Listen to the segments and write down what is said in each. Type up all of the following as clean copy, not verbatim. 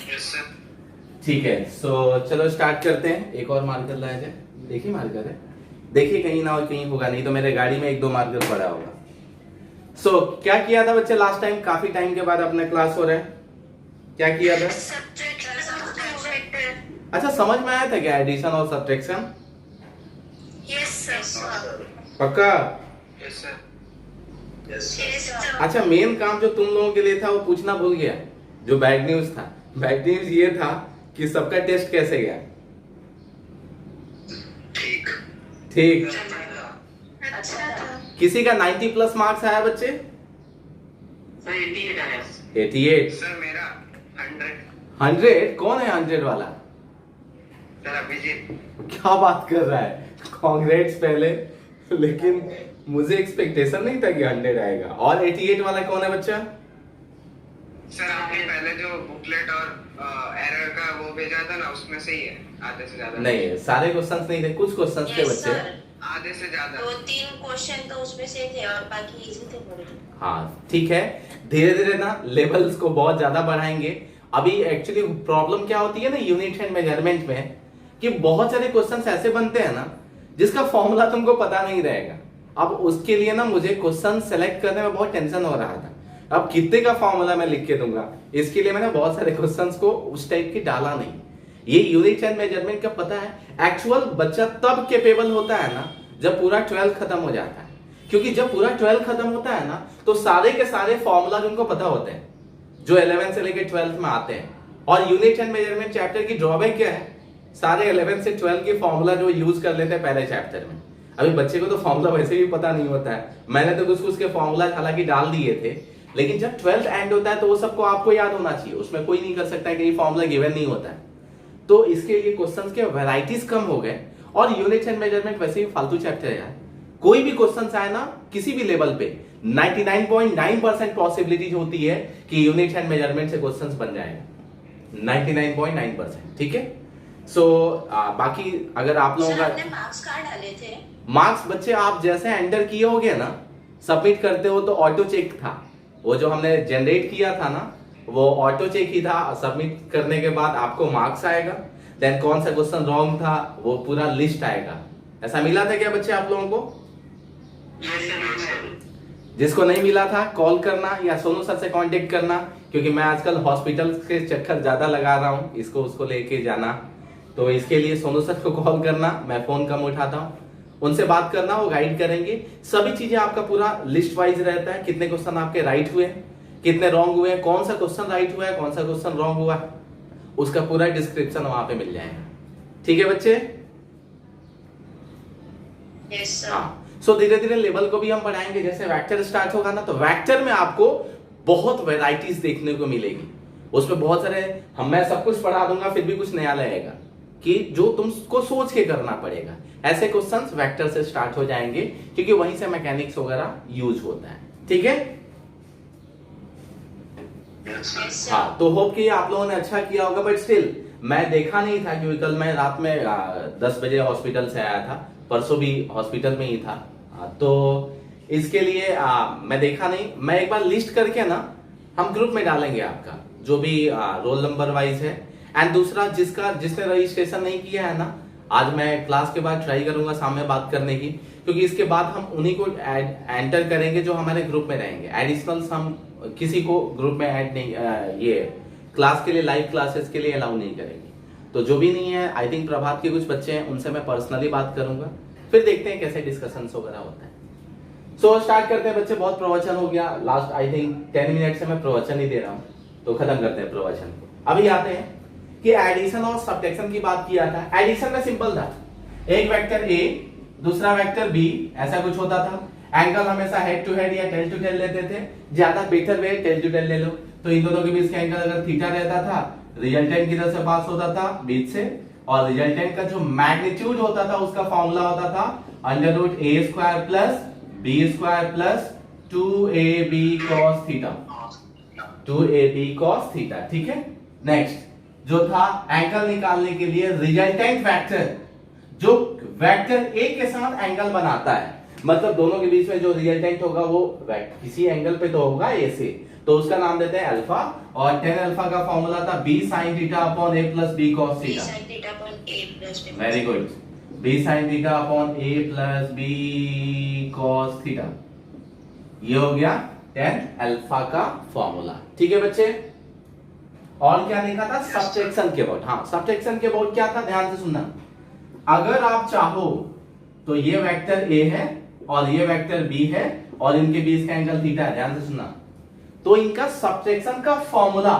Yes sir. ठीक है, सो चलो स्टार्ट करते हैं। एक और मार्कर लाया जाए। देखिए मार्कर है, देखिए कहीं ना और कहीं होगा, नहीं तो मेरे गाड़ी में एक दो मार्कर पड़ा होगा। सो क्या किया था बच्चे लास्ट टाइम? काफी टाइम के बाद अपना क्लास हो रहा है, क्या किया था? अच्छा, समझ में आया था क्या एडिशन और सब्ट्रैक्शन? Yes sir. पक्का? Yes sir. अच्छा, मेन काम जो तुम लोगों के लिए था वो पूछना भूल गया, जो बैड न्यूज था। बैड न्यूज ये था कि सबका टेस्ट कैसे गया? ठीक। ठीक। अच्छा था। किसी का 90 प्लस मार्क्स आया बच्चे? सर 88 आया। 88? सर मेरा 100। 100? कौन है 100 वाला? सर अभिजीत। क्या बात कर रहा है, कांग्रेट्स पहले। लेकिन मुझे एक्सपेक्टेशन नहीं था कि 100 आएगा। और 88 वाला कौन है बच्चा? सर आपने पहले जो बुकलेट और एरर का वो भेजा था ना, उसमें से ही है, आधे से ज्यादा। नहीं, सारे क्वेश्चंस नहीं थे, कुछ क्वेश्चंस थे यस बच्चे। सर। आधे से ज्यादा। दो तीन क्वेश्चन तो उसमें से थे और बाकी इजी थे थोड़े। हाँ ठीक है, धीरे धीरे ना लेवल्स को बहुत ज्यादा बढ़ाएंगे। अभी एक्चुअली प्रॉब्लम क्या होती है ना यूनिट एंड मेजरमेंट में, कि बहुत सारे क्वेश्चंस ऐसे बनते हैं ना जिसका फॉर्मूला तुमको पता नहीं रहेगा। अब उसके लिए ना मुझे क्वेश्चन सेलेक्ट करने में बहुत टेंशन हो रहा था। अब कितने का फॉर्मूला मैं लिख के दूंगा, इसके लिए मैंने बहुत सारे क्वेश्चंस को उस टाइप के डाला नहीं। ये यूनिट एंड मेजरमेंट का पता है, एक्चुअल बच्चा तब कैपेबल होता है ना जब पूरा 12 खत्म हो जाता है। क्योंकि जब पूरा 12 खत्म होता है ना तो सारे के सारे फॉर्मूला उनको पता होते हैं जो 11 से लेकर 12 में आते हैं। और यूनिट एंड मेजरमेंट चैप्टर की ड्रॉबैक क्या है, सारे 11 से 12 के फॉर्मूला जो यूज कर लेते हैं पहले चैप्टर में। अभी बच्चे को तो फॉर्मूला वैसे भी पता नहीं होता है, मैंने तो कुछ कुछ के फॉर्मूला हालांकि डाल दिए थे, लेकिन जब 12th एंड होता है तो वो सबको आपको याद होना चाहिए। उसमें कोई नहीं कर सकता है कि ये फॉर्मूला गिवन नहीं होता है। तो इसके लिए क्वेश्चंस के वैरायटीज कम हो गए। और यूनिट एंड मेजरमेंट वैसे ही फालतू चैप्टर है यार। कोई भी क्वेश्चन आए ना किसी भी लेवल पे, 99.9% पॉसिबिलिटी होती है कि यूनिट एंड मेजरमेंट से क्वेश्चंस बन जाएगा, 99.9%। ठीक है, सो बाकी अगर आप लोगों सर का आपने मार्क्स कार्ड डाले थे? मार्क्स बच्चे आप जैसे एंटर किए होगे ना, सबमिट करते हो तो ऑटो चेक था। वो जो हमने जनरेट किया था ना वो ऑटो चेक ही था। सबमिट करने के बाद आपको मार्क्स आएगा, देन कौन सा क्वेश्चन रॉन्ग था वो पूरा लिस्ट आएगा। ऐसा मिला था क्या बच्चे आप लोगों को? जिसको नहीं मिला था कॉल करना या सोनू सर से कांटेक्ट करना, क्योंकि मैं आजकल हॉस्पिटल के चक्कर ज्यादा लगा रहा हूँ, इसको उसको लेके जाना। तो इसके लिए सोनू सर को कॉल करना, मैं फोन कम उठाता हूँ, उनसे बात करना, वो गाइड करेंगे। सभी चीजें आपका पूरा लिस्ट वाइज रहता है, कितने क्वेश्चन आपके राइट हुए, कितने रॉन्ग हुए, कौन सा क्वेश्चन राइट हुआ है, कौन सा क्वेश्चन रॉन्ग हुआ, उसका पूरा डिस्क्रिप्शन वहां पे मिल जाएगा। ठीक है बच्चे? Yes sir. हाँ, सो धीरे धीरे लेवल को भी हम बढ़ाएंगे। जैसे वेक्टर स्टार्ट होगा ना तो वेक्टर में आपको बहुत वैरायटीज देखने को मिलेगी। उसमें बहुत सारे मैं सब कुछ पढ़ा दूंगा फिर भी कुछ नया लगेगा कि जो तुमको सोच के करना पड़ेगा। ऐसे क्वेश्चंस वेक्टर से स्टार्ट हो जाएंगे क्योंकि वहीं से मैकेनिक्स वगैरह यूज होता है। ठीक है? हाँ, तो होप कि आप लोगों ने अच्छा किया होगा। बट स्टिल मैं देखा नहीं था क्योंकि कल मैं रात में 10 बजे हॉस्पिटल से आया था, परसों भी हॉस्पिटल में ही था। तो इसके लिए मैं देखा नहीं। मैं एक बार लिस्ट करके ना हम ग्रुप में डालेंगे आपका जो भी रोल नंबर वाइज है। एंड दूसरा जिसने रजिस्ट्रेशन नहीं किया है ना, आज मैं क्लास के बाद ट्राई करूंगा सामने बात करने की, क्योंकि इसके बाद हम उन्हीं को एंटर करेंगे जो हमारे ग्रुप में रहेंगे। एडिशनल हम किसी को ग्रुप में ऐड नहीं, ये क्लास के लिए लाइव क्लासेस के लिए अलाउ नहीं करेंगे। तो जो भी नहीं है, आई थिंक प्रभात के कुछ बच्चे हैं उनसे मैं पर्सनली बात करूंगा, फिर देखते हैं कैसे डिस्कशन वगैरह होता है। सो स्टार्ट करते हैं बच्चे। बहुत प्रवचन हो गया, लास्ट आई थिंक 10 मिनट से मैं प्रवचन ही दे रहा हूँ, तो खत्म करते हैं प्रवचन को। अभी आते हैं कि एडिशन और सब्ट्रैक्शन की बात किया था। एडिशन में सिंपल था, एक वेक्टर ए दूसरा वेक्टर बी, ऐसा कुछ होता था। एंगल हमेशा हेड टू हेड या टेल टू टेल लेते थे, ज्यादा better way tail to tail ले लो। तो इन दोनों के बीच का एंगल अगर थीटा रहता था, रिजल्टेंट किधर से पास होता था, बीच से, और रिजल्टेंट का जो मैग्नीट्यूड होता था उसका फॉर्मूला होता था under root A square plus B square plus 2ab cos theta, 2ab cos theta. ठीक है? नेक्स्ट जो था एंगल निकालने के लिए रिजल्टेंट वेक्टर, जो वेक्टर ए के साथ एंगल बनाता है, मतलब दोनों के बीच में जो रिजल्टेंट होगा वो किसी एंगल पे तो होगा ए से, तो उसका नाम देते हैं अल्फा। और tan अल्फा का फॉर्मूला था b sin theta upon a plus b cos b theta. sin theta upon a plus b very good, b sin theta upon a plus b cos theta, ये हो गया tan alpha का formula. ठीक है बच्चे, और क्या देखा था सब्ट्रैक्शन के अबाउट। हाँ, सब्ट्रैक्शन के अबाउट क्या था, ध्यान से सुनना। अगर आप चाहो तो ये वेक्टर a है और ये वेक्टर b है और इनके बीच का एंगल थीटा है, ध्यान से सुनना, तो इनका सब्ट्रैक्शन का फॉर्मूला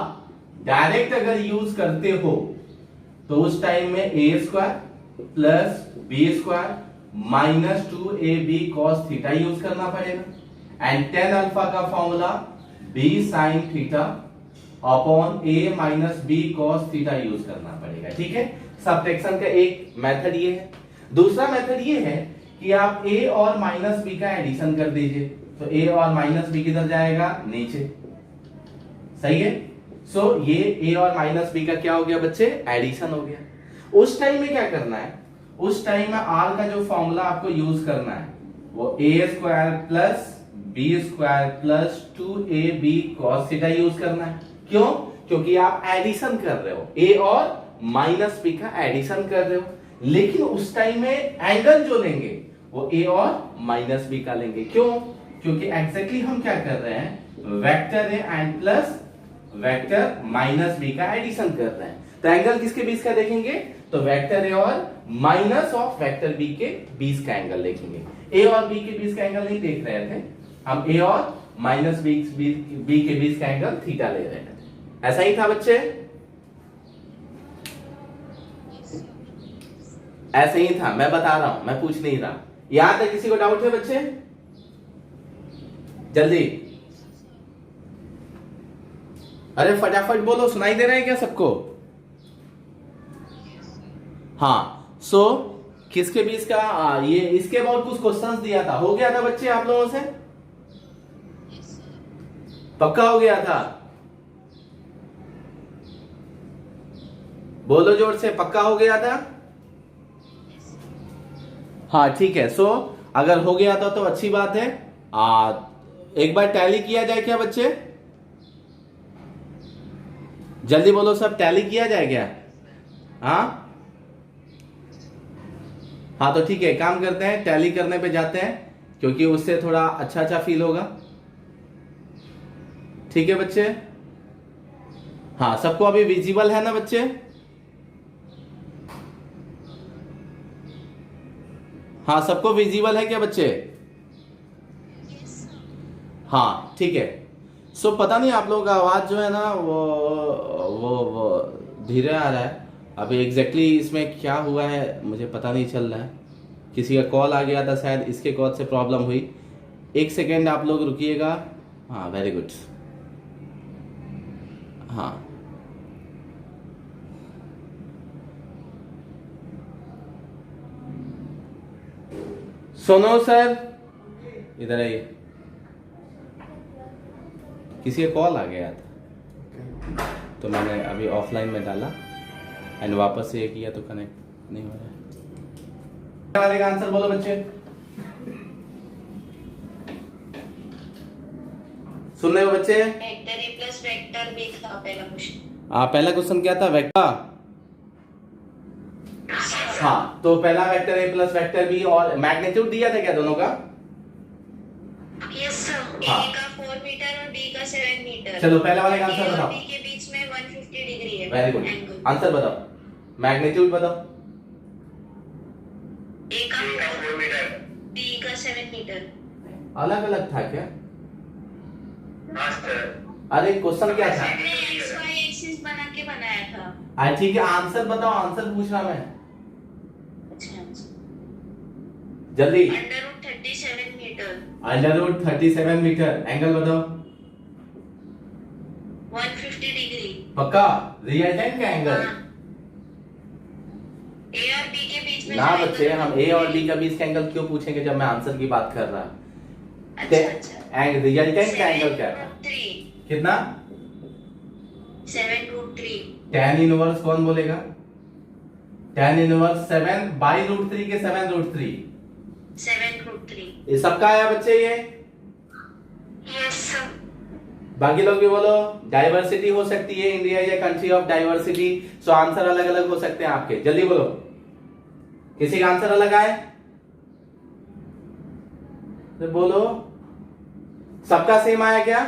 डायरेक्ट अगर यूज करते हो तो उस टाइम में a square plus b square minus 2ab cos theta use करना पड़ेगा। एंड tan अल्फा का formula b sin theta upon a minus b cos theta use करना पड़ेगा। ठीक है, सब्ट्रैक्शन का एक मेथड ये है। दूसरा मेथड ये है कि आप a और माइनस b का एडिशन कर दीजिए, तो a और माइनस b किधर जाएगा, नीचे। सही है, सो ये a और माइनस b का क्या हो गया बच्चे, एडिशन हो गया। उस टाइम में क्या करना है, उस टाइम में r का जो फॉर्मूला आपको यूज करना है वो a square plus b square plus 2ab cos theta use करना है। क्यों, क्योंकि आप एडिशन कर रहे हो, a और माइनस b का एडिशन कर रहे हो, लेकिन उस टाइम में एंगल जो लेंगे वो a और माइनस b का लेंगे। क्यों, क्योंकि एग्जैक्टली हम क्या कर रहे हैं, vector a and plus vector minus b का एडिशन कर रहे हैं। तो एंगल किसके बीच का देखेंगे, तो वेक्टर a और माइनस ऑफ वेक्टर b के बीच का एंगल देखेंगे। a और b के बीच का एंगल नहीं देख रहे थे हम, a और माइनस b के बीच का एंगल थीटा ले रहे थे। ऐसा ही था बच्चे, ऐसे ही था, मैं बता रहा हूं, मैं पूछ नहीं रहा। यहां तक किसी को डाउट है बच्चे, जल्दी, अरे फटाफट बोलो, सुनाई दे रहा है क्या सबको। हाँ, सो किसके बीच का ये इसके अबाउट कुछ क्वेश्चंस दिया था, हो गया था बच्चे आप लोगों से, पक्का हो गया था, बोलो जोर से, पक्का हो गया था। हाँ ठीक है, सो अगर हो गया था तो अच्छी बात है। एक बार टैली किया जाए क्या बच्चे, जल्दी बोलो सब, टैली किया जाए क्या। हाँ हाँ, तो ठीक है, काम करते हैं, टैली करने पे जाते हैं, क्योंकि उससे थोड़ा अच्छा फील होगा। ठीक है बच्चे, हाँ सबको अभी विजिबल है ना बच्चे। हाँ सबको विजिबल है क्या बच्चे। हाँ ठीक है, सो पता नहीं आप लोगों का आवाज जो है ना वो धीरे आ रहा है। अभी एग्जैक्टली इसमें क्या हुआ है मुझे पता नहीं चल रहा है, किसी का कॉल आ गया था शायद, इसके कॉल से प्रॉब्लम हुई। एक सेकेंड आप लोग रुकिएगा। हाँ वेरी गुड, हाँ सुनो सर, इधर आइए, किसी का कॉल आ गया था तो मैंने अभी ऑफलाइन में डाला एंड वापस से ये किया तो कनेक्ट नहीं हो रहा है। आंसर बोलो बच्चे, सुन रहे हो बच्चे। Vector a plus vector b था पहला क्वेश्चन। पहला क्वेश्चन क्या था, वेक्टर। हाँ, तो पहला vector a plus vector b और मैग्नीट्यूड दिया था क्या दोनों का। यस सर, हाँ। a का 4 मीटर और b का 7 मीटर। चलो पहले वाले का आंसर A और बताओ। b के बीच में 150 डिग्री है। Very good, angle. आंसर बताओ, मैग्नीट्यूड बताओ। a का 4 मीटर, b का 7 मीटर। अलग अलग था क्या। अरे क्वेश्चन क्या था। हमने xy एक्सिस बना के बनाया था। ठीक है, आंसर बताओ, आंसर पूछ रहा मैं, अच्छा, जल्दी। √37 मीटर। √37 मीटर, एंगल बताओ। 150 डिग्री। पक्का, रियल टाइम का एंगल। हाँ। a और b के बीच में ना जो बच्चे, एंगल हम ए और बी का बीच का एंगल क्यों पूछेंगे जब मैं आंसर की बात कर रहा। अच्छा, रियल टाइम का एंगल क्या था, 7√3। कितना। 7√3। tan इनवर्स कौन बोलेगा, tan इनवर्स 7 बाई √3 के 7√3। 7√3। ये सबका आया बच्चे ये। Yes sir. बाकी लोग भी बोलो। डाइवर्सिटी हो सकती है, India is a country of diversity, so answer अलग अलग हो सकते हैं आपके। जल्दी बोलो, किसी का आंसर अलग आए तो बोलो। सबका सेम आया क्या?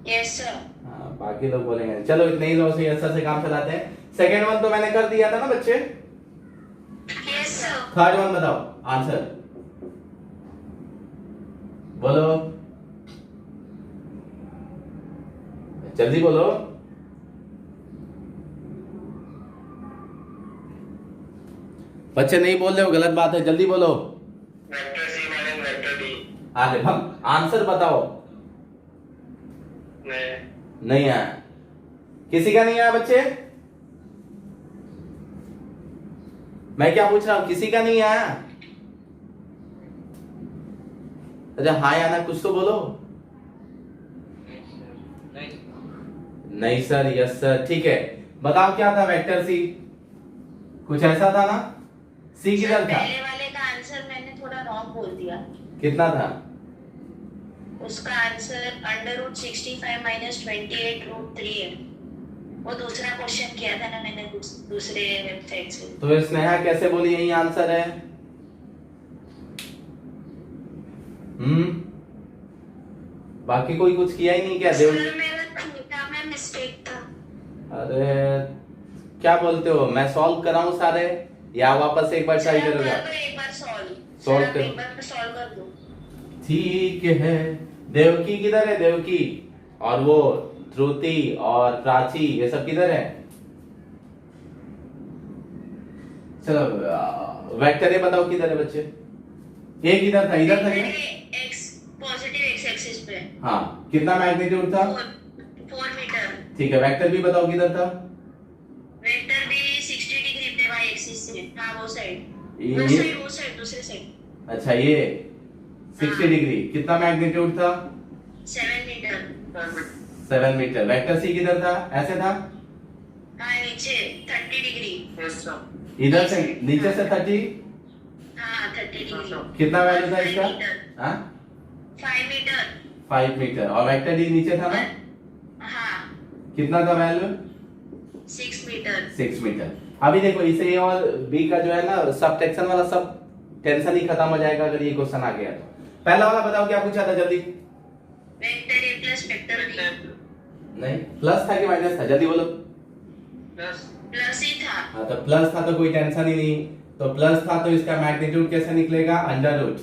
Yes sir. हाँ, बाकी लोग बोलेंगे। चलो इतने ही लोग से ऐसा से काम चलाते हैं। सेकेंड वन तो मैंने कर दिया था ना बच्चे। Yes sir. थर्ड वन बताओ आंसर बोलो, जल्दी बोलो। बच्चे नहीं बोल रहे हो, गलत बात है, जल्दी बोलो। Vector C minus vector D. आगे भग आंसर बताओ। नहीं आया, किसी का नहीं आया बच्चे? मैं क्या पूछ रहा हूं, किसी का नहीं आया? अच्छा हाँ या ना कुछ तो बोलो। नहीं सर, यस सर, ठीक है। बताओ क्या था वेक्टर सी? कुछ ऐसा था ना? सी किधर था? पहले वाले का आंसर मैंने थोड़ा रॉन्ग बोल दिया। कितना था? उसका आंसर √65 - 28√3 है। वो दूसरा क्वेश्चन किया था ना मैंने दूसरे वेबसाइट से। तो स्नेहा कैसे बोली यही आंसर है? बाकी कोई कुछ किया ही नहीं क्या? देव सर मेरा थीटा में मिस्टेक था। अरे क्या बोलते हो, मैं सॉल्व कराऊं सारे या वापस एक बार ट्राई करोगे? एक बार सॉल्व सॉल्व करो। एक बार सॉल्व कर दो। ठीक है। देवकी किधर है? देवकी और वो ध्रुति और प्राची ये सब किधर है? चलो वेक्टर ए बताओ किधर है बच्चे? ए किधर था? इधर था क्या? एक्स पॉजिटिव एक्स एक्सिस पे। हाँ, कितना मैग्नीट्यूड था? 4 मीटर। ठीक है, वेक्टर भी बताओ किधर था? वेक्टर भी 60 डिग्री पे वाई एक्सिस से। हाँ वो साइड दूसरे साइड। अच्छा ये 60 डिग्री, कितना मैग्नीट्यूड था? 7 मीटर। 7 मीटर। वेक्टर सी किधर था? ऐसे था? हाँ नीचे 30 डिग्री। इधर से नीचे से 30? हाँ 30 डिग्री। कितना वैल्यू था इसका? 5 मीटर। 5 मीटर। और वेक्टर डी नीचे था ना? हाँ कितना था वैल्यू? 6 मीटर। 6 मीटर। अभी देखो इसे ए और बी का जो है ना सबट्रैक्शन वाला सब टेंशन ही खत्म हो जाएगा अगर ये क्वेश्चन आ गया तो। पहला वाला बताओ क्या पूछा था जल्दी? Vector A plus vector B. नहीं, प्लस था कि माइनस था? जल्दी बोलो। प्लस ही था। हाँ तो प्लस था तो कोई टेंशन ही नहीं। तो प्लस था तो इसका मैग्नीट्यूड कैसे निकलेगा? अंडर रूट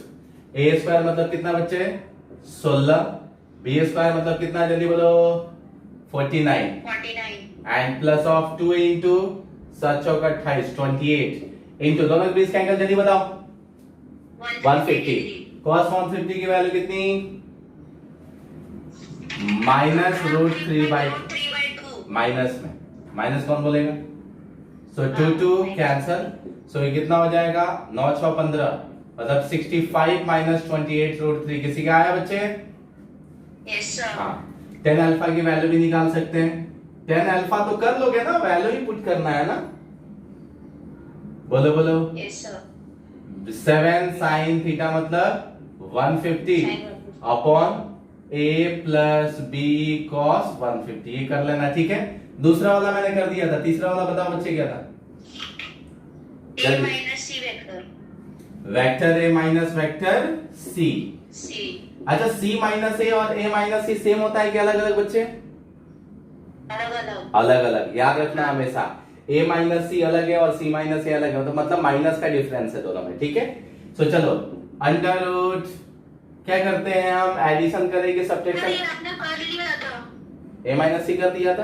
ए स्क्वायर मतलब कितना बच्चे? 16। बी स्क्वायर मतलब कितना? जल्दी बोलो। 49 एंड प्लस ऑफ 2 इंटू 7 चौका 28 28 इंटू दोनों के बीच का एंगल जल्दी बताओ। 150। cos 150 की वैल्यू कितनी? -√3/2। माइनस में माइनस कौन बोलेगा? सो 2 कैंसल। सो ये कितना हो जाएगा? 9 6 15 मतलब 65 - 28√3। किसी का आया बच्चे? Yes sir. हाँ, 10 अल्फा की वैल्यू भी निकाल सकते हैं। 10 अल्फा तो कर लोगे ना, वैल्यू ही पुट करना है ना। बोलो बोलो। Yes sir. 7 sin थीटा मतलब 150 upon a plus B cos 150। ये कर लेना, ठीक है। दूसरा वाला मैंने कर दिया था, तीसरा वाला बताओ बच्चे क्या था? a minus C vector. Vector a minus vector c। C. अच्छा c माइनस a और a माइनस c सेम होता है कि अलग अलग बच्चे? अलग अलग। अलग अलग, याद रखना हमेशा। a माइनस सी अलग है और c माइनस a अलग है, तो मतलब माइनस का डिफरेंस है दोनों में, ठीक है। सो चलो अंडर रूट क्या करते हैं हम? एडिशन करेंगे सब्ट्रैक्शन। आपने कर लिया था। a माइनस सी कर दिया था।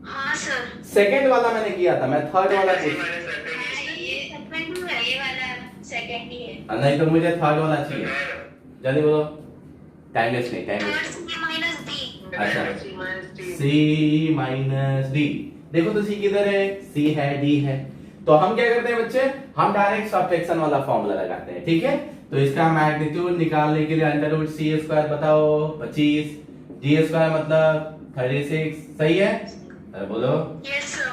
हाँ सर। सेकंड वाला मैंने किया था, मैं थर्ड वाला ये सेकंड है, ये वाला सेकंड ही है। नहीं तो मुझे थर्ड वाला चाहिए। जल्दी बोलो, टाइम वेस्ट नहीं, टाइम वेस्ट। सी माइनस डी। अच्छा c माइनस d। देखो तो c किधर है? c है, d है। तो हम क्या करते हैं बच्चे? हम डायरेक्ट सब्ट्रैक्शन वाला फॉर्मूला लगाते हैं, ठीक है। तो इसका मैग्नीट्यूड निकालने के लिए अंडर रूट सी स्क्वायर बताओ 25 d स्क्वायर मतलब 36। सही है? अरे बोलो। Yes sir.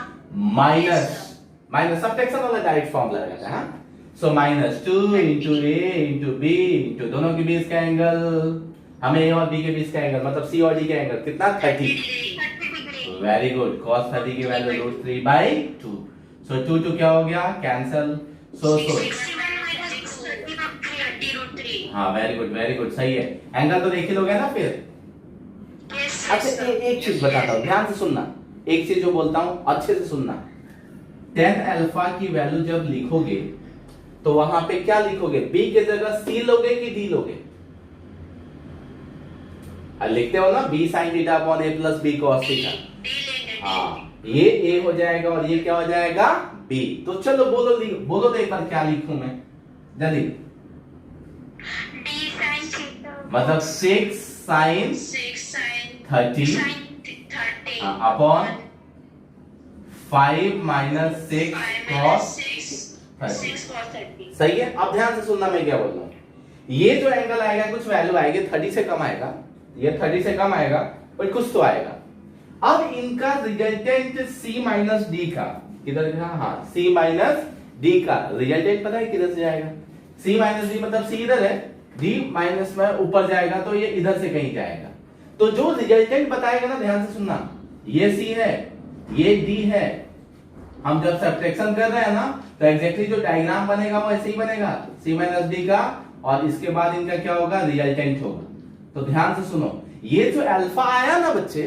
माइनस सब्ट्रैक्शन वाला डायरेक्ट फॉर्मूला लगाता है। हाँ, सो -2 into a into b into दोनों के बीच का एंगल हमें ए और बी के बीच का एंगल मतलब सी और डी का एंगल कितना 30। वेरी गुड, cos 30 की वैल्यू √3/2। सो 2 क्या हो गया, कैंसल। सो हाँ वेरी गुड सही है। एंगल तो देख ही लोगे ना फिर। अच्छा एक चीज बताता हूँ, ध्यान से सुनना, एक चीज जो बोलता हूँ अच्छे से सुनना। tan अल्फा की वैल्यू जब लिखोगे तो वहां पे क्या लिखोगे, b की जगह c लोगे कि d लोगे? लिखते हो ना b sin theta upon a plus b cos theta. हाँ ये a हो जाएगा और ये क्या हो जाएगा b। तो चलो बोलो बोलो तो एक बार क्या लिखूं मैं जल्दी। मतलब 6 sin 30 अपॉन 5 माइनस 6 cos 30। सही है। अब ध्यान से सुनना मैं क्या बोल रहा हूं। ये जो एंगल आएगा कुछ वैल्यू आएगी 30 से कम आएगा, ये 30 से कम आएगा बट कुछ तो आएगा। अब इनका रिजल्टेंट c माइनस डी का किधर था, हाँ c माइनस डी का रिजल्टेंट पता है किधर से जाएगा, c माइनस डी मतलब c इधर है, d माइनस में ऊपर जाएगा तो ये इधर से कहीं जाएगा। तो जो रिजल्टेंट बताएगा ना, ध्यान से सुनना, ये c है ये d है। हम जब सब्ट्रैक्शन कर रहे हैं ना तो एग्जैक्टली जो डायग्राम बनेगा वो ऐसे ही बनेगा, c माइनस डी का, और इसके बाद इनका क्या होगा, रिजल्टेंट होगा। तो ध्यान से सुनो, ये जो अल्फा आया ना बच्चे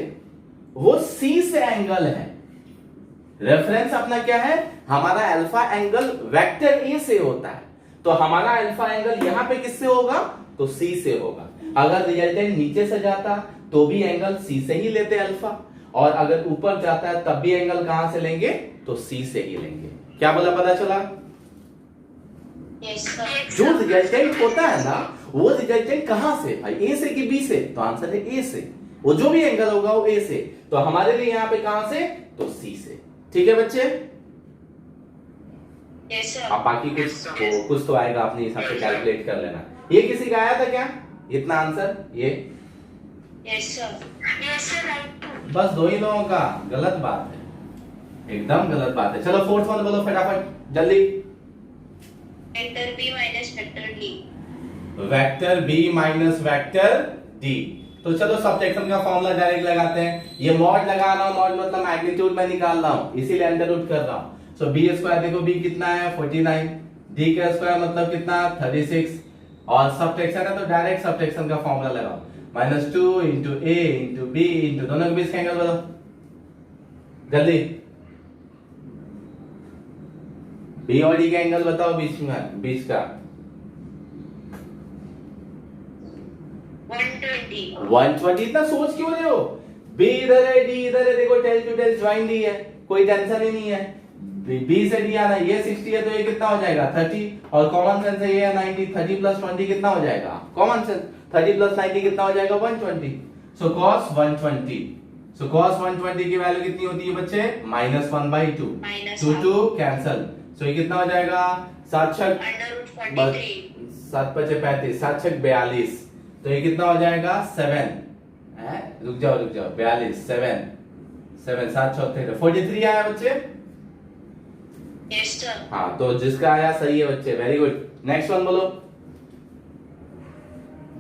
वो c से एंगल है। रेफरेंस अपना क्या है, हमारा अल्फा एंगल वेक्टर a से होता है, तो हमारा अल्फा एंगल यहां पे किससे होगा, तो c से होगा। अगर रिजल्टेंट नीचे से जाता तो भी एंगल c से ही लेते अल्फा, और अगर ऊपर जाता है तब भी एंगल कहां से लेंगे, तो c से ही लेंगे। क्या बोला, पता चला? जो रिजल्टेंट होता है ना वो रिजल्टेंट कहां से, भाई a से कि b से, तो आंसर है a से। वो जो भी एंगल होगा वो a से, तो हमारे लिए यहां पे कहां से, तो c से। ठीक है बच्चे। अब बाकी कुछ तो आएगा, अपने हिसाब से कैलकुलेट कर लेना। ये किसी का आया था क्या इतना आंसर, ये बस 2 ही लोगों का, गलत बात है, एकदम गलत बात है। चलो फोर्थ वन बोलो फटाफट जल्दी। Vector b minus vector d। Vector b minus vector d। तो चलो सब्ट्रैक्शन का फॉर्मूला डायरेक्ट लगाते हैं। ये मॉड लगा रहा हूं, मॉड मतलब मैग्नीट्यूड में निकाल रहा हूं, इसीलिए अंडर रूट कर रहा हूं। सो b स्क्वायर देखो b कितना है 49, d का स्क्वायर मतलब कितना 36, और सब्ट्रैक्शन है तो डायरेक्ट सब्ट्रैक्शन का फॉर्मूला लगाओ, -2 into a into b into दोनों के बीच का एंगल बताओ जल्दी। b और d का एंगल बताओ बीच का 120। इतना सोच क्यों रहे हो, b इधर है d इधर है, देखो टेल टू टेल ज्वाइन दी है, कोई टेंशन ही नहीं है। b से d आना, ये 60 है तो ये कितना हो जाएगा 30, और कॉमन सेंस है ये है 90, 30 प्लस 20 कितना हो जाएगा, कॉमन सेंस 30 प्लस 90 कितना हो जाएगा 120। सो cos 120, सो cos 120 की वैल्यू कितनी होती है बच्चे, -1/2, 2 कैंसल। सो ये कितना हो जाएगा 7 6 7 5 35, 7 6 42, तो ये कितना हो जाएगा 7 है, रुक जाओ 42 7 7 7 6 43 आया बच्चे। Yes sir. हाँ तो जिसका आया सही है बच्चे, वेरी गुड। नेक्स्ट वन बोलो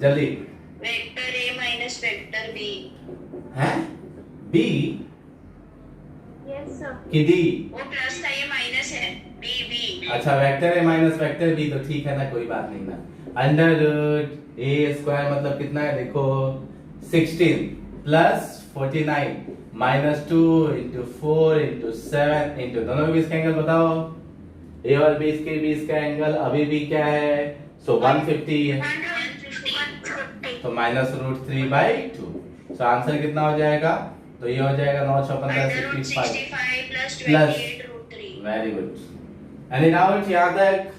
जल्दी। Vector a minus vector b। हैं b यस सर। कि d, वो प्लस था ये माइनस है, b। अच्छा vector a minus vector b, तो ठीक है ना, कोई बात नहीं ना। अंडर रूट a स्क्वायर मतलब कितना है देखो 16 प्लस 49 -2 इंटू 4 इंटू 7 इंटू दोनों के बीच का एंगल बताओ, a और b के बीच का एंगल अभी भी क्या है, सो 150 है, तो -√3/2। सो आंसर कितना हो जाएगा, तो ये हो जाएगा 9 6 15 65 plus, very good. Any doubt यहां तक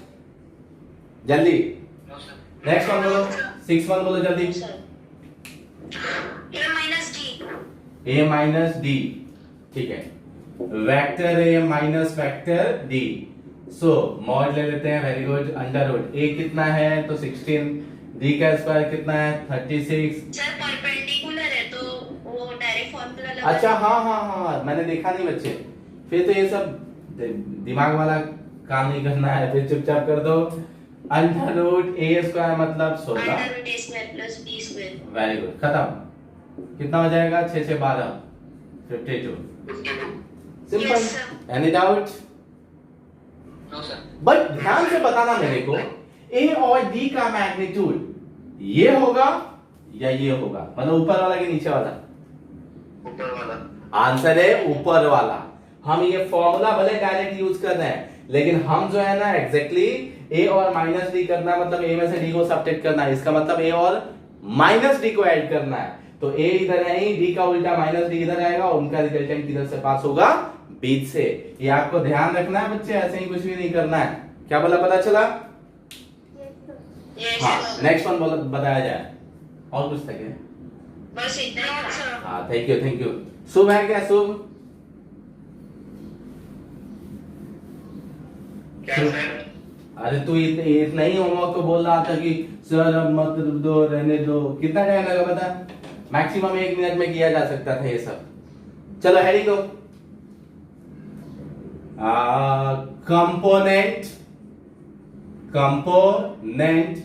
जल्दी। नेक्स्ट वन बोलो, 6 वन बोलो जल्दी। a माइनस d, ठीक है, vector a minus vector d। So mod ले लेते हैं, very good. Under root a कितना है तो 16, d का स्क्वायर कितना है 36। सर परपेंडिकुलर है तो वो डायरेक्ट फार्मूला लगा। अच्छा हाँ मैंने देखा नहीं बच्चे, फिर तो ये सब दिमाग वाला काम नहीं करना है, फिर चुपचाप कर दो। अंडर रूट ए स्क्वायर मतलब 16। Under root A square plus B square. Very good, खत्म। कितना हो जाएगा? 6 से 12 52। 52। Simple. Yes, sir. Any doubt? No sir. But ध्यान से बताना मेरे को, ए और डी का मैग्नीट्यूड ये होगा या ये होगा, मतलब ऊपर वाला कि नीचे वाला? ऊपर वाला। आंसर है ऊपर वाला। हम ये फॉर्मूला भले डायरेक्ट यूज कर रहे हैं, लेकिन हम जो है ना एग्जैक्टली ए और माइनस डी करना है, मतलब ए में से डी को सबट्रैक्ट करना है, इसका मतलब ए और माइनस डी को ऐड करना है। तो ए इधर है ही, डी का उल्टा माइनस डी इधर आएगा, उनका रिजल्टेंट किधर से पास होगा? बीच से। ये आपको ध्यान रखना है बच्चे, ऐसे ही कुछ भी नहीं करना है। क्या बोला, पता चला? Yes, हाँ, sir. नेक्स्ट वन बोला बताया जाए। और कुछ था क्या? बस इतना ही था। हाँ, थैंक यू थैंक यू। शुभ है क्या? शुभ क्या सर? अरे तू इतना ही होमवर्क तो बोल रहा था कि सर अब मत दो, रहने दो। कितना टाइम लगा बता? मैक्सिमम 1 मिनट में किया जा सकता था ये सब। चलो हेडिंग दो। Component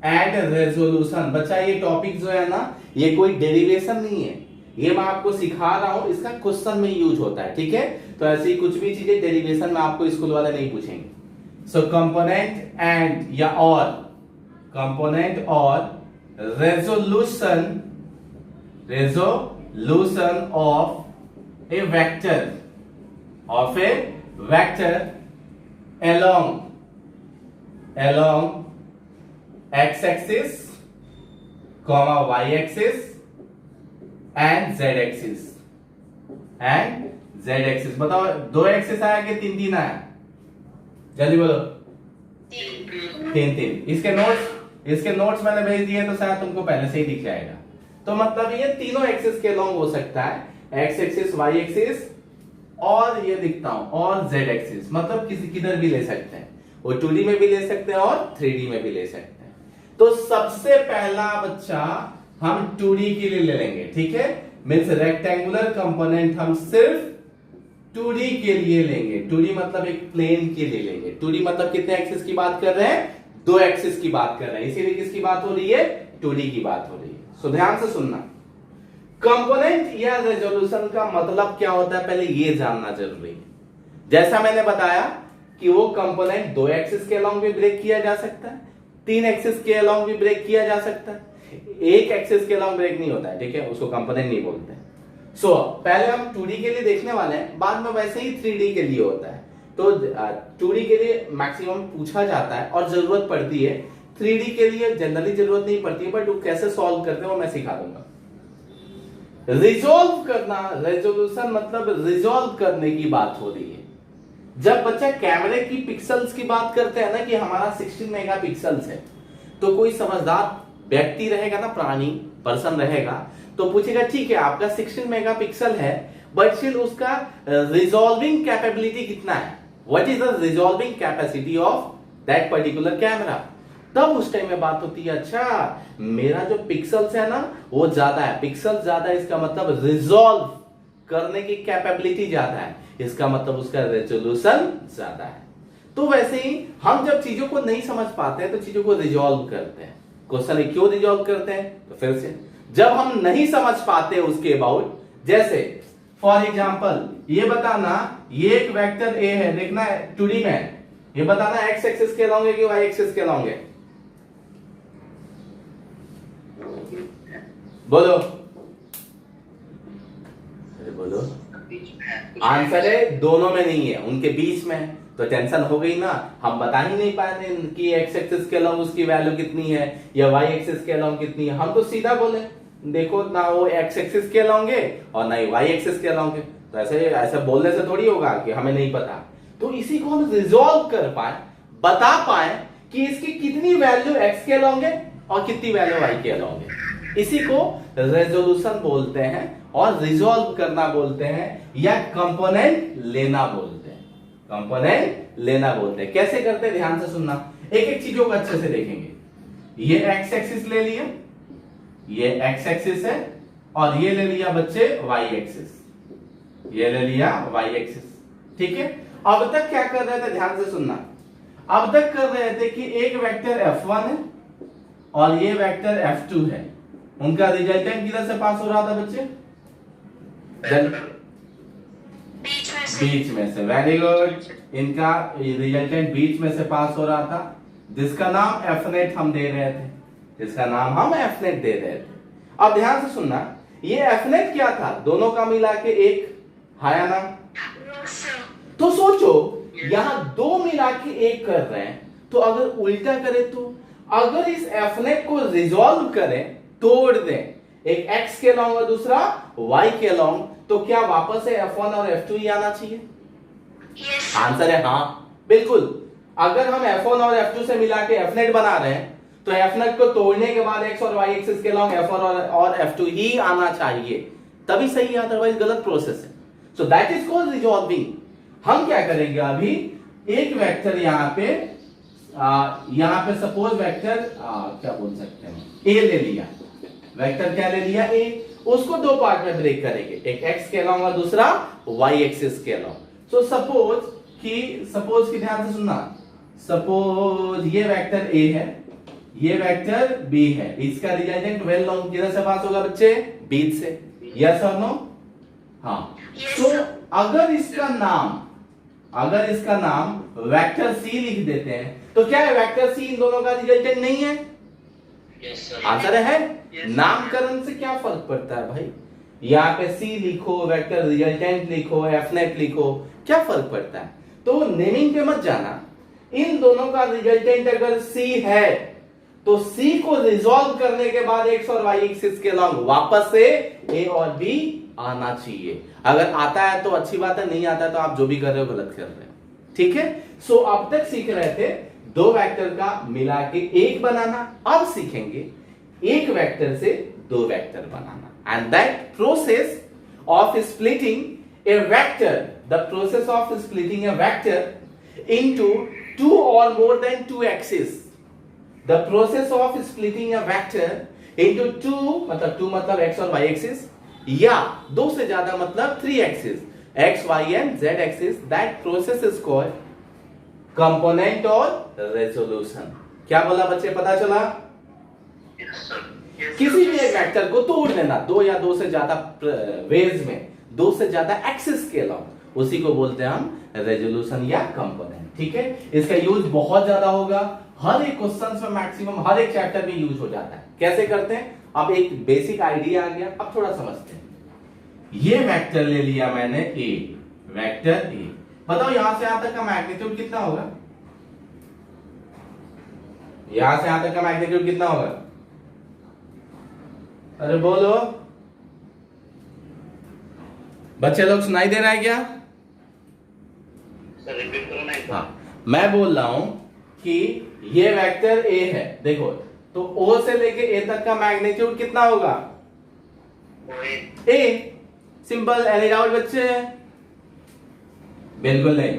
and resolution. बच्चा ये टॉपिक जो है ना, ये कोई डेरिवेशन नहीं है, ये मैं आपको सिखा रहा हूं, इसका क्वेश्चन में यूज होता है, ठीक है? तो ऐसी कुछ भी चीजें डेरिवेशन में आपको स्कूल वाले नहीं पूछेंगे। सो कंपोनेंट एंड या और कंपोनेंट और resolution of A vector along x axis, y axis and z axis। बताओ 2 एक्सिस आया कि 3 आया? जल्दी बोलो। 3। इसके नोट्स मैंने भेज दिए, तो शायद तुमको पहले से ही दिख जाएगा। तो मतलब ये तीनों एक्सिस के अलोंग हो सकता है, एक्स एक्सिस, वाई एक्सिस और ये लिखता हूं और जेड एक्सिस, मतलब किसी किधर भी ले सकते हैं, वो 2D में भी ले सकते हैं और 3D में भी ले सकते हैं। तो सबसे पहला बच्चा हम 2D के लिए ले लेंगे, ठीक है? मींस रेक्टेंगुलर कंपोनेंट हम सिर्फ 2D के लिए लेंगे। 2D मतलब एक प्लेन के लिए लेंगे। 2D मतलब कितने एक्सिस की बात कर रहे हैं? 2 एक्सिस की बात कर रहे हैं, इसीलिए किसकी बात हो रही है? 2D की बात हो रही है। सो ध्यान से सुनना, कंपोनेंट या रेजोल्यूशन का मतलब क्या होता है पहले ये जानना जरूरी है। जैसा मैंने बताया कि वो कंपोनेंट 2 एक्सिस के अलोंग भी ब्रेक किया जा सकता है, 3 एक्सिस के अलोंग भी ब्रेक किया जा सकता है, 1 एक्सिस के अलोंग ब्रेक नहीं होता है, ठीक है? उसको कंपोनेंट नहीं बोलते। सो पहले हम 2D के लिए देखने वाले हैं, बाद में वैसे ही 3D के लिए होता है। तो 2D के लिए मैक्सिमम पूछा जाता है और जरूरत पड़ती है, 3D के लिए जनरली जरूरत नहीं पड़ती है, बट वो कैसे सॉल्व करते हैं वो मैं सिखा दूंगा। रिजॉल्व करना, रेजोल्यूशन मतलब रिजॉल्व करने की बात हो रही है। जब बच्चा कैमरे की पिक्सल्स की बात करते हैं ना कि हमारा 16 मेगापिक्सल्स है, तो कोई समझदार व्यक्ति रहेगा ना, प्राणी पर्सन रहेगा, तो पूछेगा ठीक है आपका 16 मेगापिक्सल है, बट स्टिल उसका रिजॉल्विंग कैपेबिलिटी कितना है? What is the resolving capacity of that particular camera? तब उस टाइम में बात होती है, अच्छा मेरा जो पिक्सल्स है ना वो ज्यादा है, पिक्सल ज्यादा है, इसका मतलब रिजॉल्व करने की कैपेबिलिटी ज्यादा है, इसका मतलब उसका रेजोल्यूशन ज्यादा है। तो वैसे ही हम जब चीजों को नहीं समझ पाते हैं तो चीजों को रिजॉल्व करते हैं। क्वेश्चन है क्यों रिजॉल्व करते हैं? तो फिर से जब हम नहीं समझ पाते उसके अबाउट, जैसे फॉर एग्जांपल ये बताना ये एक वेक्टर ए है, देखना है 2D में, ये बताना एक्स एक्सिस के अलोंग है कि वाई एक्सिस के अलोंग है? बोलो, अरे बोलो। आंसर है दोनों में नहीं है, उनके बीच में है। तो टेंशन हो गई ना, हम बता ही नहीं पाए कि एक्स एक्सिस के अलोंग उसकी वैल्यू कितनी है या वाई एक्सिस के अलोंग कितनी है। हम तो सीधा बोले देखो ना वो एक्स एक्सिस के अलोंग है और ना ही वाई एक्सिस के अलोंग है। तो ऐसे बोलने से थोड़ी होगा कि हमें नहीं पता। तो इसी को हम रिजॉल्व कर पाए, बता पाए कि इसकी कितनी वैल्यू एक्स के अलोंग है और कितनी वैल्यू वाई के अलोंग है। इसी को रेजोल्यूशन बोलते हैं और रिजॉल्व करना बोलते हैं या कंपोनेंट लेना बोलते हैं। कंपोनेंट लेना बोलते हैं। कैसे करते हैं ध्यान से सुनना, एक एक चीजों को अच्छे से देखेंगे। ये एक्स एक्सिस ले लिया, ये एक्स एक्सिस है, और ये ले लिया बच्चे वाई एक्सिस, ये ले लिया वाई एक्सिस, ठीक है? अब तक क्या कर रहे थे ध्यान से सुनना। अब तक कर रहे थे कि एक वेक्टर F1 है और ये वेक्टर F2 है, उनका रिजल्टेंट किधर से पास हो रहा था बच्चे? बीच में से। वेरी गुड, इनका रिजल्टेंट बीच में से पास हो रहा था, जिसका नाम Fnet हम दे रहे थे, जिसका नाम हम Fnet दे रहे थे। अब ध्यान से सुनना, ये Fnet क्या था? दोनों का मिला के एक हाया ना। तो सोचो यहां दो मिला के एक कर रहे हैं, तो अगर उल्टा करें तो अगर इस Fnet को रिजॉल्व करें, तोड़ दें, एक x के लॉन्ग और दूसरा y के लॉन्ग, तो क्या वापस से F1 और F2 ही आना चाहिए? आंसर है हाँ, बिल्कुल। अगर हम F1 और F2 से मिला के Fnet बना रहे हैं तो Fnet को तोड़ने के बाद x और y एक्सिस के लॉन्ग F1 और F2 ही आना चाहिए, तभी सही है, अदरवाइज गलत प्रोसेस है। So that is called resolving. हम क्या करेंगे अभी, एक वेक्टर यहाँ पे सपोज वेक्टर क्या बोल सकते हैं, a ले लिया, वेक्टर क्या ले लिया, a, उसको दो पार्ट में ब्रेक करेंगे, एक x के लॉन्ग और दूसरा y एक्सिस के लॉन्ग। सो सपोज की ध्यान से सुनना, सपोज ये वेक्टर a है, ये वेक्टर b है, इसका रिजल्टेंट वेल लॉन्ग किधर से पास होगा बच्चे? बीच से। यस और नो? हाँ। तो अगर इसका नाम वेक्टर c लिख देते हैं तो क्या है, वेक्टर c इन दोनों का रिजल्टेंट नहीं है? आंसर है नामकरण से क्या फर्क पड़ता है भाई? यहाँ पे c लिखो, वेक्टर रिजल्टेंट लिखो, Fnet लिखो, क्या फर्क पड़ता है? तो नेमिंग पे मत जाना। इन दोनों का रिजल्टेंट अगर c है तो c को रिजॉल्व करने के बाद x और y एक्सिस के लॉन्ग वापस से a और b आना चाहिए। अगर आता है तो अच्छी बात है, नहीं आता है तो आप जो भी कर रहे हो गलत कर रहे हो, ठीक है। सो अब तक सीख रहे थे दो वेक्टर का मिला के एक बनाना, अब सीखेंगे एक वेक्टर से दो वेक्टर बनाना। And that process of splitting a vector, the process of splitting a vector into two और more than two axis, the process of splitting a vector into two मतलब एक्स और वाई एक्सिस, या दो से ज्यादा मतलब three axis, X Y and Z axis, that process is called component और resolution. क्या बोला बच्चे, पता चला? किसी भी एक वेक्टर को तोड़ देना दो या दो से ज्यादा वेज में, दो से ज्यादा एक्सिस के लॉन्ग, उसी को बोलते हैं हम रेजोल्यूशन या कंपोनेंट, ठीक है। इसका यूज बहुत ज्यादा होगा, हर एक क्वेश्चन में मैक्सिमम हर एक चैप्टर में यूज हो जाता है। कैसे करते हैं, अब एक बेसिक आइडिया आ गया, अब थोड़ा समझते हैं। ये वेक्टर ले लिया मैंने a, वेक्टर a, बताओ यहां से यहां तक का मैग्नीट्यूड कितना होगा? यहां से यहां तक का मैग्नीट्यूड कितना होगा? अरे बोलो बच्चे लोग, सुनाई दे रहा है क्या? सर रिपीट करो ना। हाँ, मैं बोल रहा हूं कि ये वेक्टर a है, देखो तो o से लेके a तक का मैग्नीट्यूड कितना होगा? a। सिंपल, एनी डाउट बच्चे? बिल्कुल नहीं।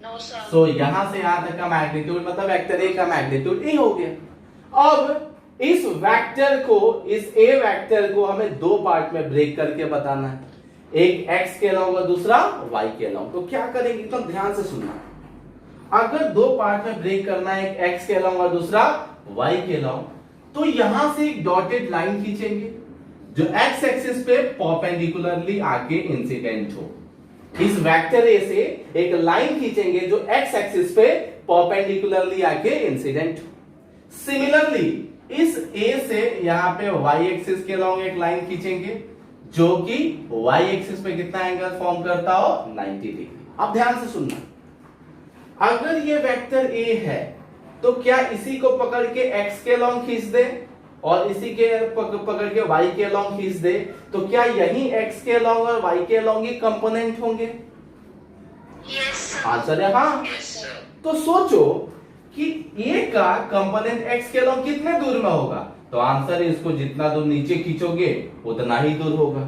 No sir. सो यहां से यहां तक का मैग्नीट्यूड मतलब वेक्टर a का मैग्नीट्यूड a हो गया। अब इस वेक्टर को, इस a वेक्टर को हमें दो पार्ट में ब्रेक करके बताना है, एक x के लॉन्ग और दूसरा y के लॉन्ग। तो क्या करेंगे, तो ध्यान से सुनना, अगर दो पार्ट में ब्रेक करना है, एक x के लॉन्ग और दूसरा y के लॉन्ग, तो यहां से एक डॉटेड लाइन खींचेंगे जो x एक्सिस पे परपेंडिकुलरली आके इंसिडेंट हो। इस वेक्टर a से एक लाइन खींचेंगे जो x एक्सिस पे परपेंडिकुलरली आके इंसिडेंट हो। सिमिलरली इस a से यहां पे y एक्सिस के लॉन्ग एक लाइन खींचेंगे जो कि y एक्सिस पे कितना एंगल फॉर्म करता हो, 90 डिग्री। अब ध्यान से सुनना, अगर ये वेक्टर a है तो क्या इसी को पकड़ के x के लॉन्ग खींच दे और इसी के पकड़ के y के लॉन्ग खींच दे, तो क्या यही x के लॉन्ग और y के लॉन्ग ही कंपोनेंट होंगे? आंसर है हाँ। तो सोचो कि a का कंपोनेंट x के लॉन्ग कितने दूर में होगा, तो आंसर है इसको जितना दूर नीचे खींचोगे उतना ही दूर होगा।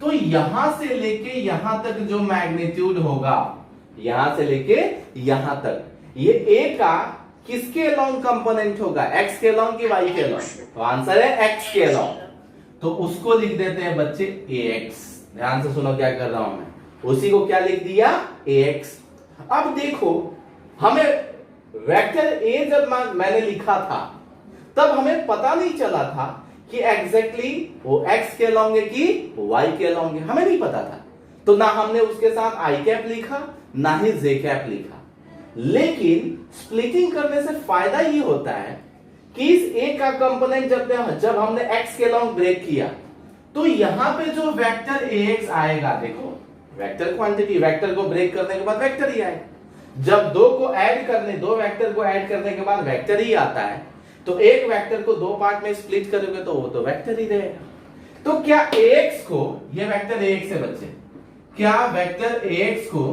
तो यहां से लेके यहां तक जो मैग्नीट्यूड होगा, यहां से लेके यहां तक, ये a का किसके लॉन्ग कंपोनेंट होगा, x के लॉन्ग की y के लॉन्ग? तो आंसर है x के लॉन्ग। तो उसको लिख देते हैं बच्चे ax। ध्यान से सुनो क्या कर रहा हूं मैं, उसी को क्या लिख दिया, ax। अब देखो हमें वेक्टर ए जब मैंने लिखा था तब हमें पता नहीं चला था कि एग्जैक्टली वो एक्स के लॉन्ग है कि वाई के लॉन्ग है, हमें नहीं पता था। तो ना हमने उसके साथ आई कैप लिखा ना ही जे कैप लिखा। लेकिन स्प्लिटिंग करने से फायदा ये होता है कि इस ए का कंपोनेंट जब हमने एक्स के लॉन्ग ब्रेक किया तो यहां पे जो वेक्टर एक्स आएगा, देखो वेक्टर क्वांटिटी, वेक्टर को ब्रेक करने के बाद वेक्टर ही आएगा। जब दो वेक्टर को ऐड करने के बाद वेक्टर ही आता है तो एक वेक्टर को दो पार्ट में स्प्लिट करोगे तो वो तो वेक्टर ही रहेगा। तो क्या एक्स को, ये वेक्टर एक्स है बच्चे, क्या वेक्टर एक्स को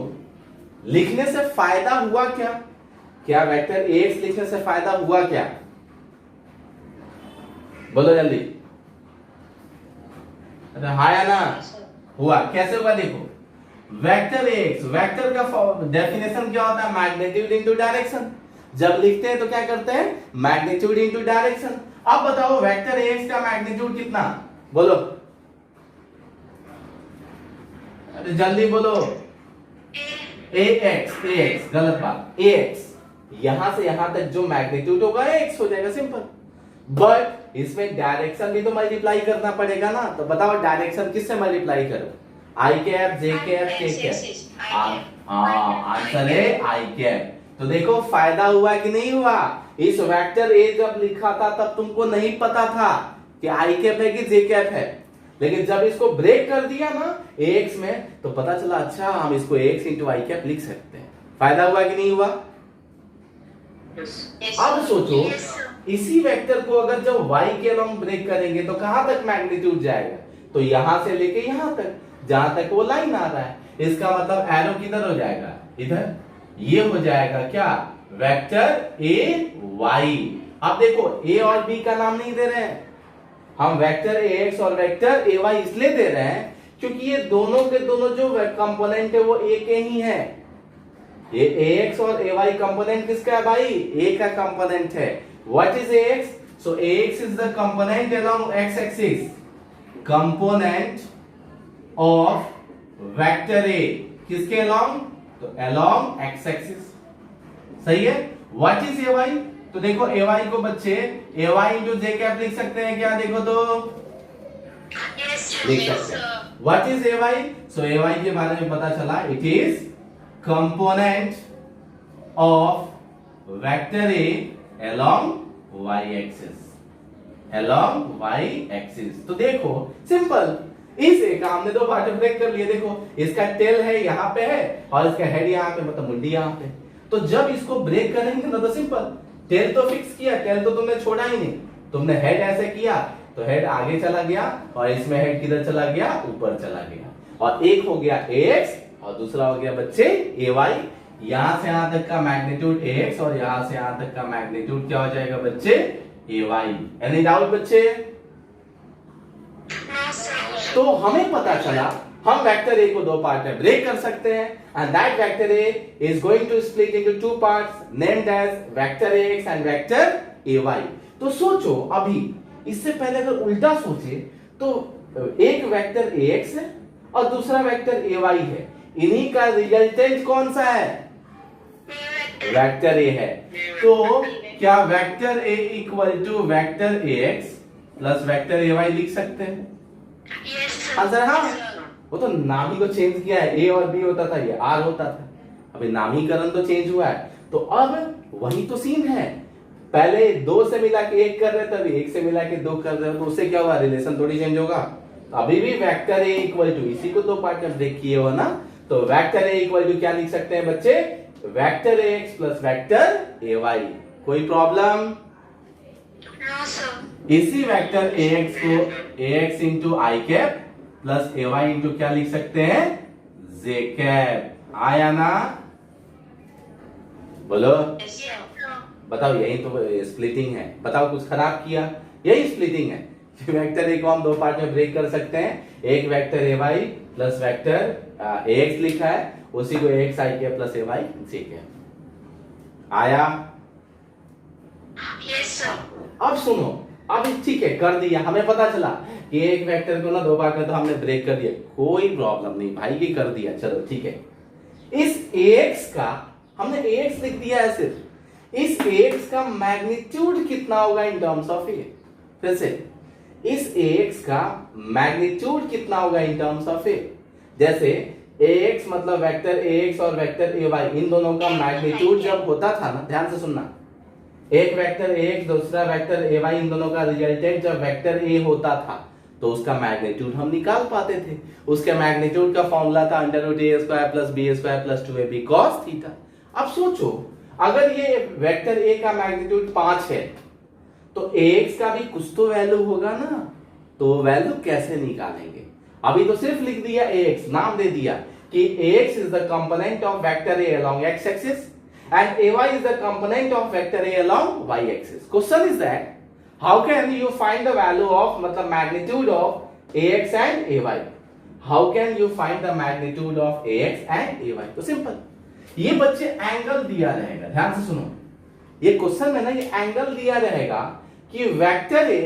लिखने से फायदा हुआ क्या? क्या वेक्टर एक्स लिखने से फायदा हुआ क्या? बोलो जल्दी। अरे हाँ या ना? हुआ। कैसे हुआ देखो, वेक्टर एक्स, वेक्टर का डेफिनेशन क्या होता है? Magnitude into direction. जब लिखते हैं तो क्या करते हैं? Magnitude into direction. अब बताओ वेक्टर एक्स का मैग्नीट्यूड कितना? बोलो, अरे जल्दी बोलो। ax, गलत बात। ax यहां से यहां तक जो मैग्नीट्यूड होगा x हो जाएगा, सिंपल। बट इसमें डायरेक्शन भी तो मल्टीप्लाई करना पड़ेगा ना। तो बताओ डायरेक्शन किससे मल्टीप्लाई करो? आई कैप, जे कैप, के कैप? हाँ, आंसर है आई कैप। तो देखो फायदा हुआ कि नहीं हुआ? इस वेक्टर ए जब लिखा था तब तुमको नहीं पता था कि आई कैप है कि जे कैप है, लेकिन जब इसको ब्रेक कर दिया ना एक्स में तो पता चला अच्छा हम इसको एक्स इंटू आई कैप लिख सकते हैं। फायदा हुआ कि नहीं हुआ? अब सोचो इसी वेक्टर को अगर जब y के अलोंग ब्रेक करेंगे तो कहां तक मैग्नीट्यूड जाएगा? तो यहां से लेके यहां तक, जहां तक वो लाइन आ रहा है। इसका मतलब एरो किधर हो जाएगा? इधर। ये हो जाएगा क्या? Vector A Y. अब देखो ए और बी का नाम नहीं दे रहे हैं हम, वेक्टर ए एक्स और वेक्टर ए वाई इसलिए दे रहे हैं क्योंकि ये दोनों के दोनों जो कंपोनेंट है वो ए के ही है। ये ax और ay कंपोनेंट किसका है भाई? a का कंपोनेंट है। What is ax? So ax is the component along x axis, component of vector a किसके अलोंग? तो अलोंग x एक्सिस। सही है। What is ay? तो देखो ay को बच्चे ay इंटू जे कैप लिख सकते हैं क्या? देखो तो लिख सकते हैं। What is ay? So ay के बारे में पता चला, it is component of vector A along y axis, along y axis। तो देखो सिंपल, इस ए का हमने दो पार्ट में ब्रेक कर लिए। देखो इसका टेल है यहाँ पे है और इसका हेड यहाँ पे, मतलब मुंडी यहाँ पे। तो जब इसको ब्रेक करेंगे ना तो सिंपल, टेल तो फिक्स किया, टेल तो तुमने छोड़ा ही नहीं, तुमने हेड ऐसे किया तो हेड आगे चला गया और इसमें हेड किधर चला गया? ऊपर चला गया। और एक हो गया एक्स और दूसरा हो गया बच्चे ए वाई। यहां से यहां तक का मैग्नीट्यूड एक्स और यहां से यहां तक का मैग्नीट्यूड क्या हो जाएगा बच्चे? ए वाई। एनी डाउट बच्चे? तो हमें पता चला हम वेक्टर ए को दो पार्ट में ब्रेक कर सकते हैं and that vector A is going to split into two parts named as vector X and vector A Y. तो सोचो अभी, इससे पहले अगर उल्टा सोचे तो एक वेक्टर ए एक्स है और दूसरा वेक्टर ए वाई है, इन्हीं का रिजल्टेंट कौन सा है? वेक्टर ए है। तो क्या vector A equal to vector A X plus vector A Y लिख सकते हैं? आंसर हाँ। वो तो नाम ही को चेंज किया है, ए और बी होता था ये आर होता था, अभी नामीकरण तो चेंज हुआ है। तो अब वही तो सीन है, पहले दो से मिला के एक कर रहे थे, अभी एक से मिला के दो कर रहे हो, तो उससे क्या हुआ? रिलेशन थोड़ी चेंज होगा। अभी भी वेक्टर ए इक्वल टू, इसी को दो पार्ट में ब्रेक किए हो ना, तो वेक्टर ए इक्वल टू क्या लिख सकते हैं बच्चे? Vector X plus vector A Y. कोई प्रॉब्लम? इसी वेक्टर ए एक्स को A X into I cap plus A Y into क्या लिख सकते हैं? J cap. आया ना? बोलो बताओ, यही तो स्प्लिटिंग है। बताओ कुछ खराब किया? यही स्प्लिटिंग है। वेक्टर ए को हम दो पार्ट में ब्रेक कर सकते हैं, एक vector A Y plus vector A X लिखा है, उसी को एक्स आई के प्लस ए वाई जे के। आया? Yes sir. अब सुनो, अब ठीक है कर दिया, हमें पता चला कि एक वेक्टर को ना दो पार्ट में तो हमने ब्रेक कर दिया, कोई प्रॉब्लम नहीं भाई, ये कर दिया, चलो ठीक है। इस एक्स का हमने एक्स लिख दिया है सिर्फ, इस ax का मैग्नीट्यूड कितना होगा इन टर्म्स ऑफ a? फिर से, इस ax का मैग्नीट्यूड कितना होगा इन टर्म्स ऑफ a? जैसे ax मतलब वेक्टर ax और वेक्टर ay, इन दोनों का मैग्नीट्यूड जब होता था ना, ध्यान से सुनना, एक वेक्टर ax दूसरा वेक्टर ay, इन दोनों का रिजल्टेंट जब वेक्टर a होता था तो उसका मैग्नीट्यूड हम निकाल पाते थे। उसके मैग्नीट्यूड का फॉर्मूला था √a² + b² + 2ab cos theta. अब सोचो, अगर ये वेक्टर a का मैग्नीट्यूड 5 है तो ax का भी कुछ तो वैल्यू होगा ना, तो वैल्यू कैसे निकालेंगे? अभी तो सिर्फ लिख दिया ax, नाम दे दिया कि ax is the component of vector a along x axis and ay is the component of vector a along y axis. Question is that how can you find the value of मतलब magnitude of ax and ay? How can you find the magnitude of ax and ay? तो simple, ये बच्चे angle दिया रहेगा, ध्यान से सुनो, ये क्वेश्चन में ना ये एंगल दिया रहेगा कि वेक्टर ए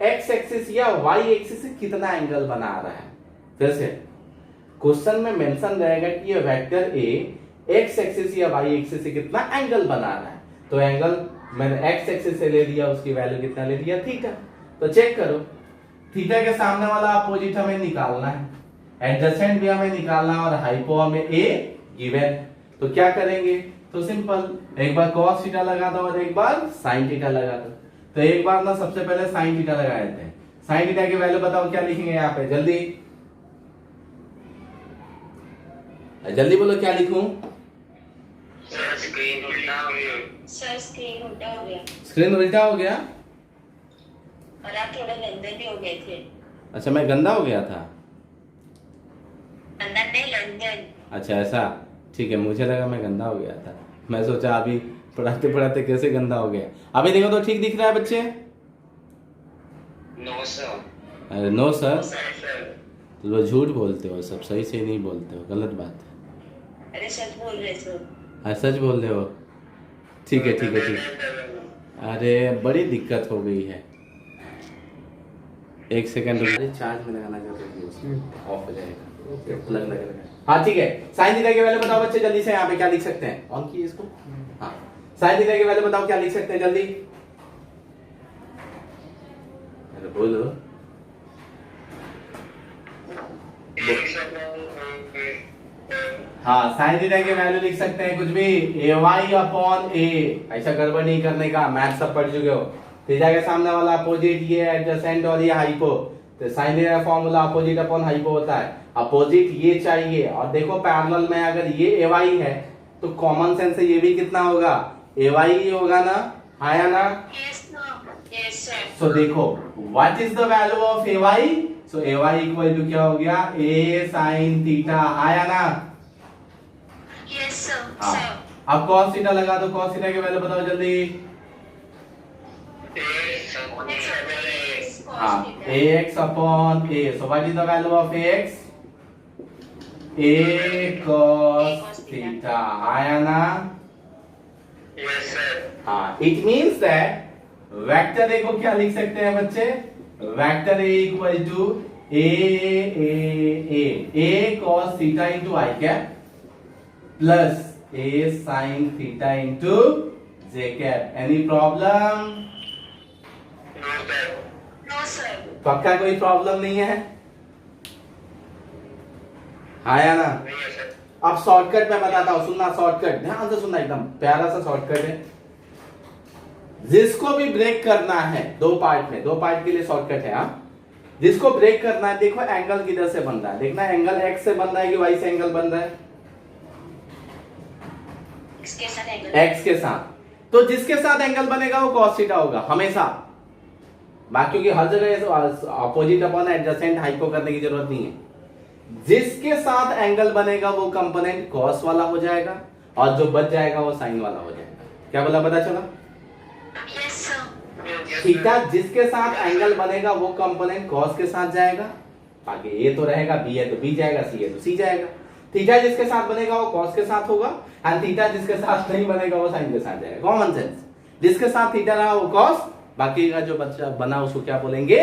एक्स एक्सिस या वाई एक्सिस से कितना एंगल बना रहा है। फिर से क्वेश्चन में मेंशन रहेगा कि ये वेक्टर ए एक्स एक्सिस या वाई एक्सिस से कितना एंगल बना रहा है। तो एंगल मैंने एक्स एक्सिस से ले लिया, उसकी वैल्यू कितना ले लिया? थीटा। तो चेक करो, थीटा के सामने वाला अपोजिट हमें निकालना है, एडजेसेंट भी हमें निकालना है और हाइपो हमें ए गिवन। तो क्या करेंगे? तो सिंपल, एक बार cos थीटा लगा दो और एक बार sin थीटा लगा दो। तो एक बार ना सबसे पहले sin थीटा लगा देते हैं। sin थीटा की वैल्यू बताओ, क्या लिखेंगे यहाँ पे? जल्दी जल्दी बोलो, क्या लिखूं? सर स्क्रीन उल्टा हो गया। सर स्क्रीन उल्टा हो गया स्क्रीन उल्टा हो गया? और आप थोड़े गंदे भी हो गए थे। अच्छा, मैं गंदा हो गया था? अंदर नहीं, लंदन। अच्छा ऐसा, ठीक है, मुझे लगा मैं गंदा हो गया था। मैं सोचा अभी पढ़ाते पढ़ाते कैसे गंदा हो गया। अभी देखो तो ठीक दिख रहा है बच्चे? No sir. अरे नो सर, सर तो वो झूठ बोलते हो, सब सही से नहीं बोलते हो, गलत बात है। अरे सच बोल रहे सर। हाँ सच बोल रहे हो, ठीक है ठीक है ठीक है। अरे बड़ी दिक्कत हो गई है, एक सेकंड चार्ज में लगाना जरूरी है, ऑफ हो जाएगा, प्लग लगेगा। हाँ ठीक है, साइन थीटा की वैल्यू बताओ बच्चे जल्दी से। यहाँ पे क्या लिख सकते हैं? ऑन कीजिए इसको। हाँ, साइन थीटा की वैल्यू बताओ, क्या लिख सकते हैं जल्दी? अरे बोलो। हाँ, साइन थीटा की वैल्यू लिख सकते हैं कुछ भी, ay/a। ऐसा गड़बड़ नहीं करने का, मैथ सब पढ़ चुके हो। थीटा के सामने वाला अपोजिट ये एडजेसेंट और ये हाइपो, तो साइन थीटा का फॉर्मूला अपोजिट अपॉन हाइपो होता है। अपोजिट ये चाहिए, और देखो पैरेलल में अगर ये ay है तो कॉमन सेंस से ये भी कितना होगा? ay ही होगा ना, आया ना? Yes sir. सो देखो, what is the value of ay? So ay equal to क्या हो गया? a sin थीटा, आया ना? Yes sir. हाँ, अब cos थीटा लगा दो, cos थीटा की वैल्यू बताओ जल्दी। हाँ, ax upon a, so what is the value of ax? a cos theta, आया ना? Yes sir. हाँ, it means that vector A को क्या लिख सकते हैं बच्चे? Vector A equal to a cos theta into I cap plus a sin theta into J cap. Any problem? No sir. पक्का कोई प्रॉब्लम नहीं है? आया ना? अब शॉर्टकट में बताता हूं, सुनना, शॉर्टकट ध्यान से सुनना, एकदम प्यारा सा शॉर्टकट है। जिसको भी ब्रेक करना है, दो पार्ट में, दो पार्ट के लिए शॉर्टकट है। हाँ, जिसको ब्रेक करना है, देखो एंगल किधर से बन रहा है, देखना एंगल एक्स से बन रहा है कि वाई से एंगल बन रहा है? एक्स के साथ। तो जिसके साथ एंगल बनेगा वो cos थीटा होगा हमेशा, बाकी की हर जगह अपोजिट अपॉन एडजेसेंट हाइपो करने की जरूरत नहीं है। जिसके साथ एंगल बनेगा वो कंपोनेंट cos वाला हो जाएगा और जो बच जाएगा वो sin वाला हो जाएगा। क्या बोला, पता चला? Yes sir. थीटा जिसके साथ एंगल बनेगा वो कंपोनेंट cos के साथ जाएगा, बाकी ए तो रहेगा, बी है तो बी जाएगा, सी है तो सी जाएगा। थीटा जिसके साथ बनेगा वो cos के साथ होगा, एंड थीटा जिसके साथ नहीं बनेगा वो sin के साथ जाएगा। कॉमन सेंस, जिसके साथ थीटा रहा वो cos, बाकी का जो बच्चा बना उसको क्या बोलेंगे?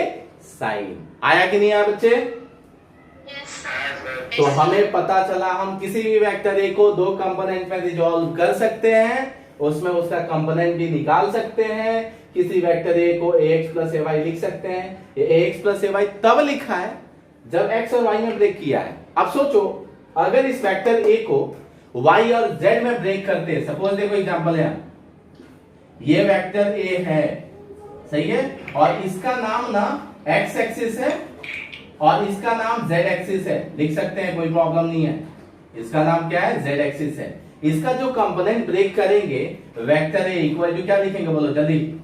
sin। आया कि नहीं आया बच्चे? Yes sir. तो हमें पता चला हम किसी भी वेक्टर ए को दो कंपोनेंट में रिजॉल्व कर सकते हैं उसमें उसका कंपोनेंट भी निकाल सकते हैं। किसी वेक्टर ए को ax प्लस ay लिख सकते हैं। ये ax प्लस ay तब लिखा है जब x और y में ब्रेक किया है। अब सोचो अगर इस वेक्टर a को y और z में ब्रेक करते हैं, सपोज देखो एग्जांपल है, ये वेक्टर a है, सही है, और इसका नाम ना x एक्सिस है और इसका नाम z एक्सिस है, लिख सकते हैं, कोई प्रॉब्लम नहीं है। इसका नाम क्या है, z एक्सिस है। इसका जो कंपोनेंट ब्रेक करेंगे वेक्टर a इक्वल टू क्या लिखेंगे, बोलो जल्दी,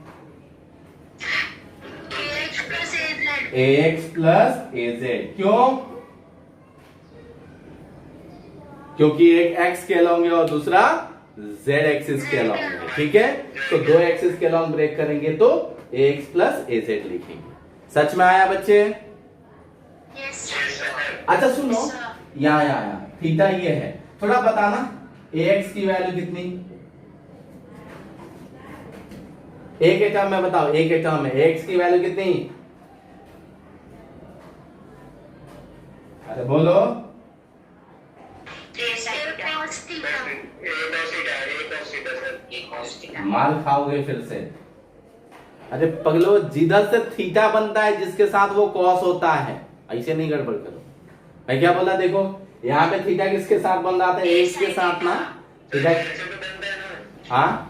ax प्लस az। क्यों? क्योंकि एक x के अलॉन्ग है और दूसरा z एक्सिस के अलॉन्ग है, ठीक है। तो दो एक्सिस के अलॉन्ग ब्रेक करेंगे तो ax प्लस az लिखेंगे। सच में आया बच्चे? अच्छा सुनो, यहाँ थीटा ये है, थोड़ा बताना ax की वैल्यू कितनी, एक के टर्म में बताओ, एक के टर्म में ax की वैल्यू कितनी, अरे बोलो, मार खाओगे फिर से। अरे पगलो, जिधर से थीटा बनता है जिसके साथ वो कॉस होता है, ऐसे नहीं गड़बड़ करो। मैं क्या बोला, देखो यहाँ पे थीटा किसके साथ बन रहा था, एक्स के साथ ना, थीटा, हाँ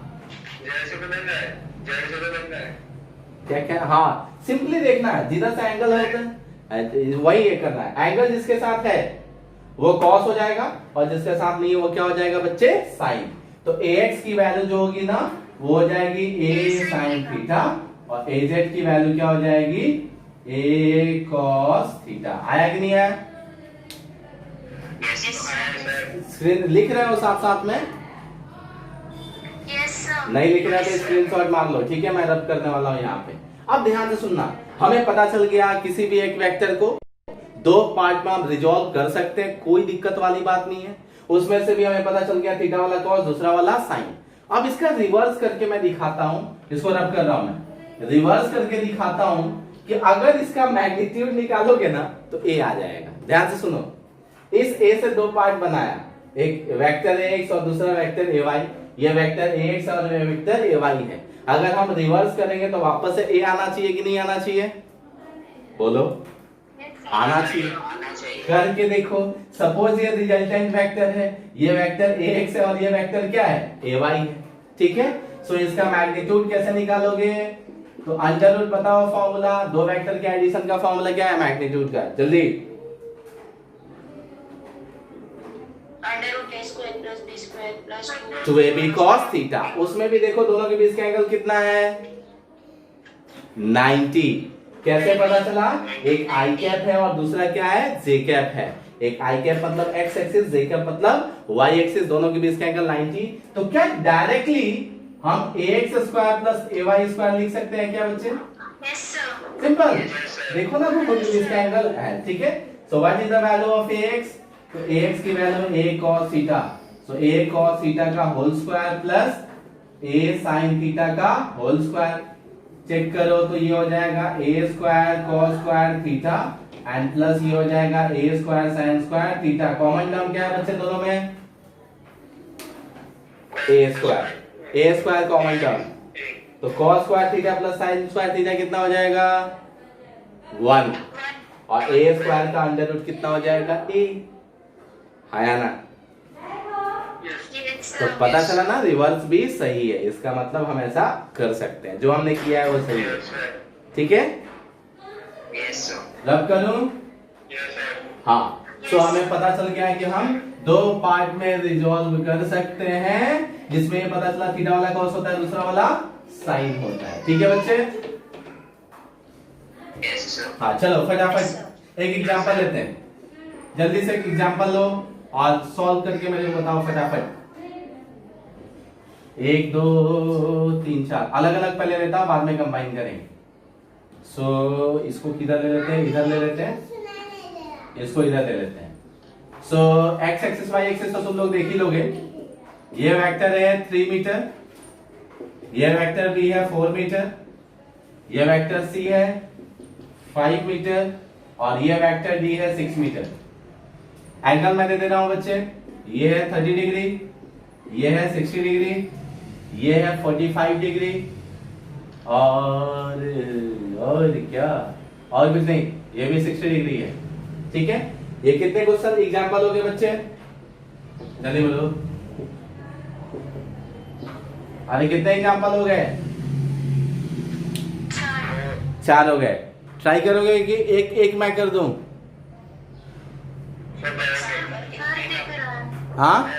क्या क्या, हाँ सिंपली देखना है, जिधर से एंगल होता है वही ये करना है। एंगल जिसके साथ है वो कॉस हो जाएगा और जिसके साथ नहीं है वो क्या हो जाएगा बच्चे, साइन। तो ax की वैल्यू जो होगी ना वो हो जाएगी a साइन थीटा और az की वैल्यू क्या हो जाएगी, a cos थीटा। आया कि नहीं आया? स्क्रीन लिख रहे हो साथ साथ में? नहीं लिख रहे तो स्क्रीनशॉट मार लो, ठीक है, मैं रब करने वाला हूं यहाँ पे। अब ध्यान से सुनना, हमें पता चल गया किसी भी एक वेक्टर को दो पार्ट में हम रिजॉल्व कर सकते हैं, कोई दिक्कत वाली बात नहीं है। उसमें से भी हमें पता चल गया थीटा वाला कॉस, दूसरा वाला साइन। अब इसका रिवर्स करके मैं दिखाता हूं, इसको रब कर रहा हूं मैं, रिवर्स करके दिखाता हूं कि अगर इसका मैग्नीट्यूड निकालोगे ना तो a आ जाएगा। ध्यान से सुनो, इस a से दो पार्ट बनाया, एक वेक्टर ax और दूसरा वेक्टर ay। ये वेक्टर ax और ये वेक्टर ay है। अगर हम रिवर्स करेंगे तो वापस से a आना चाहिए कि नहीं आना चाहिए, बोलो, आना चाहिए। करके देखो, सपोज ये रिजल्टेंट वेक्टर है, ये वेक्टर ax है और ये वेक्टर क्या है, ay है, ठीक है। सो इसका मैग्नीट्यूड कैसे निकालोगे, तो अंडर रूट बताओ फॉर्मूला, दो वेक्टर के एडिशन का फॉर्मूला क्या है मैग्नीट्यूड का, जल्दी, टू ab cos थीटा। उसमें भी देखो दोनों के बीच का एंगल कितना है, 90। कैसे पता चला, एक आई कैप है और दूसरा क्या है, जे कैप है। एक आई कैप मतलब एक्स एक्सिस, जे कैप मतलब वाई एक्सिस, दोनों के बीच का एंगल 90। तो क्या डायरेक्टली हम ax square plus ay square लिख सकते हैं क्या बच्चे? सिंपल, देखो ना दोनों के बीच का एंगल है, ठीक है। So what is the value of ax, तो ax की वैल्यू a cos theta, so a cos theta का whole square plus a sin theta का होल स्क्वायर। चेक करो तो ये हो जाएगा a square cos square theta and plus ये हो जाएगा a square sin square theta. Common term क्या है बच्चे दोनों में, a स्क्वायर कॉमन टर्म, तो cos square theta plus sin square theta कितना हो जाएगा, 1, और a स्क्वायर का अंडर रूट कितना हो जाएगा, a। आया ना? तो पता चला ना, रिवर्स भी सही है, इसका मतलब हम ऐसा कर सकते हैं, जो हमने किया है वो सही है, ठीक है। रब करूं? हाँ, तो हमें पता चल गया है कि हम दो पार्ट में रिजॉल्व कर सकते हैं, जिसमें ये पता चला थीटा वाला कॉस होता है, दूसरा वाला साइन होता है, ठीक है बच्चे। हाँ चलो फटाफट एक एग्जांपल लेते हैं, जल्दी से एक एग्जांपल लो और सॉल्व करके मुझे बताओ फटाफट। 1 2 3 4 अलग अलग पहले लेता हूं, बाद में कंबाइन करेंगे। सो इसको किधर ले लेते हैं, इधर ले लेते हैं, इसको इधर ले लेते हैं। सो एक्स एक्सिस वाई एक्सिस तो तुम लोग देख ही लोगे। ये वेक्टर है 3 मीटर, ये वेक्टर बी है 4 मीटर, ये वेक्टर सी है 5 मीटर और ये वेक्टर डी है 6 मीटर। एंगल मैं दे दे रहा हूं बच्चे, ये है 30 डिग्री, ये है 60 डिग्री, ये है 45 डिग्री और क्या, और कुछ नहीं, ये भी 60 डिग्री है। ठीक है, ये कितने क्वेश्चन एग्जाम्पल हो गए बच्चे, जल्दी बोलो। अरे कितने एग्जाम्पल हो गए, 4 हो गए। ट्राई करोगे कि एक एक मैं कर दूं? हाँ,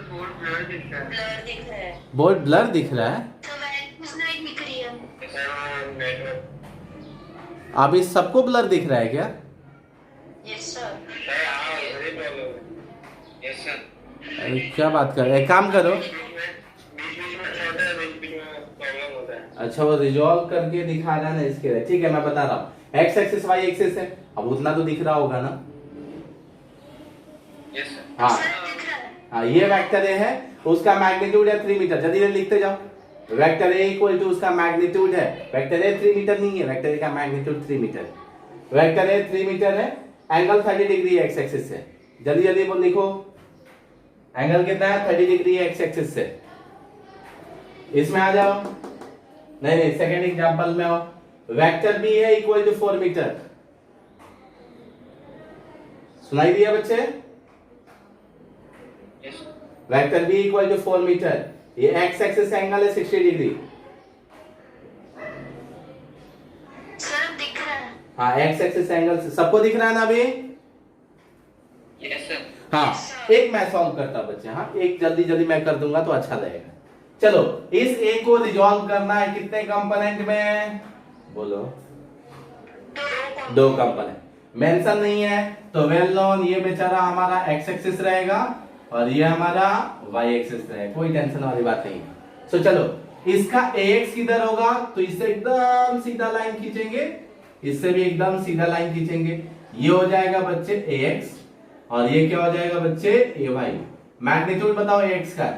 बोर्ड ब्लर दिख रहा है। ब्लर दिख रहा है। बोर्ड ब्लर दिख रहा है। तो वैल्यूज नहीं दिख रही है। अभी सबको ब्लर दिख रहा है क्या? Yes sir. Yes sir. अरे क्या बात कर रहे, एक काम करो, अच्छा वो रिजॉल्व करके दिखा रहा है ना इसके लिए। ठीक है, मैं बता रहा हूँ, एक्स एक्सिस वाई एक्सिस है, अब उतना तो दिख रहा होगा ना। Yes sir. हाँ सर दिख रहा है। हाँ, ये वेक्टर ए है, उसका मैग्नीट्यूड है 3 मीटर। जल्दी जल्दी लिखते जाओ। वेक्टर ए इक्वल टू उसका मैग्नीट्यूड है, वेक्टर ए 3 मीटर नहीं है, वेक्टर ए का magnitude 3 meter. Vector A 3 meter है, एंगल 30 डिग्री है एक्स एक्सिस से। जल्दी जल्दी बोल लिखो, एंगल कितना है, 30 डिग्री है एक्स एक्सिस से। इसमें आ जाओ, नहीं नहीं सेकेंड एग्जांपल में आओ। वेक्टर बी है इक्वल टू 4 मीटर। सुनाई दिया बच्चे? Yes sir. Vector B equal to 4 meter, ये एक्स एक्सिस एंगल है 60 डिग्री। सर दिख रहा है। हाँ, एक्स एक्सिस एंगल से सबको दिख रहा है ना अभी? Yes sir. हाँ, एक मैं सॉल्व करता हूं बच्चे। हाँ, एक जल्दी जल्दी मैं कर दूंगा तो अच्छा रहेगा। चलो, इस ए को रिजॉल्व करना है कितने कंपोनेंट में, बोलो? 2 कंपोनेंट। मेंशन नहीं है तो वेल नोन, ये बेचारा हमारा एक्स एक्सिस रहेगा और ये हमारा वाई एक्सिस रहेगा, कोई टेंशन वाली बात नहीं है। सो चलो, इसका ax किधर होगा, तो इससे एकदम सीधा लाइन खींचेंगे, इससे भी एकदम सीधा लाइन खींचेंगे, ये हो जाएगा बच्चे ax और ये क्या हो जाएगा बच्चे ay। मैग्नीट्यूड बताओ ax का,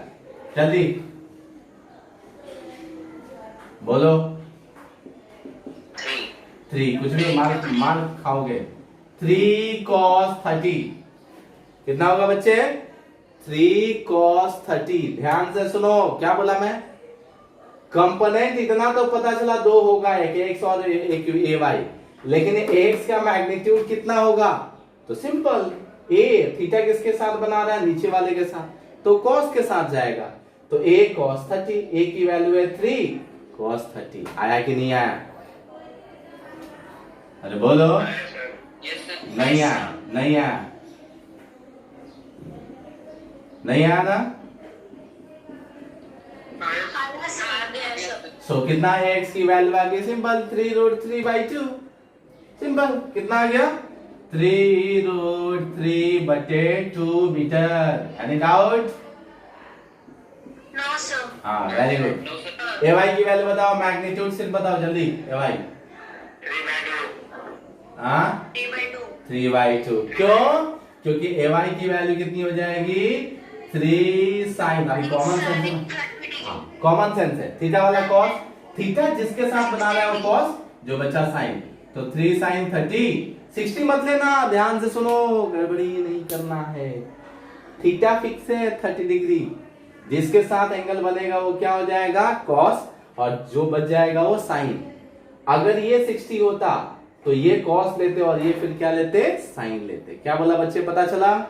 जल्दी बोलो। 3 कुछ भी मार खाओगे। 3 cos 30 कितना होगा बच्चे, 3 cos 30। ध्यान से सुनो, क्या बोला मैं, कंपोनेंट इतना तो पता चला 2 होगा, एक x और एक ay, लेकिन x का मैग्नीट्यूड कितना होगा, तो सिंपल a थीटा किसके साथ बना रहा है, नीचे वाले के साथ, तो cos के साथ जाएगा, तो a cos 30, a की वैल्यू है 3 cos 30। आया कि नहीं आया, अरे बोलो। Yes sir. नहीं आया, नहीं आया, नहीं आया ना। आ गया सर। सो कितना है x की वैल्यू आ गई, सिंपल 3√3/2। सिंपल कितना आ गया, 3√3/2 metre. Any doubt? No sir. हाँ, very good. No sir. ay की वैल्यू बताओ, मैग्नीट्यूड सिर्फ बताओ जल्दी। ay 3/2। हाँ 3/2। 3/2 क्यों, क्योंकि ay की वैल्यू कितनी हो जाएगी, 3 sin। अभी कॉमन सेंस है, कॉमन सेंस है, थीटा वाला cos, थीटा जिसके साथ बना रहा है वो cos, जो बचा sin, तो 3 sin 30। 60 मत लेना, ध्यान से सुनो, गड़बड़ी नहीं करना है। थीटा फिक्स है 30 डिग्री, जिसके साथ एंगल बनेगा वो क्या हो जाएगा, cos, और जो बच जाएगा वो sin। अगर ये 60 होता तो ये cos लेते और ये फिर क्या लेते, sin लेते। क्या बोला बच्चे, पता चला?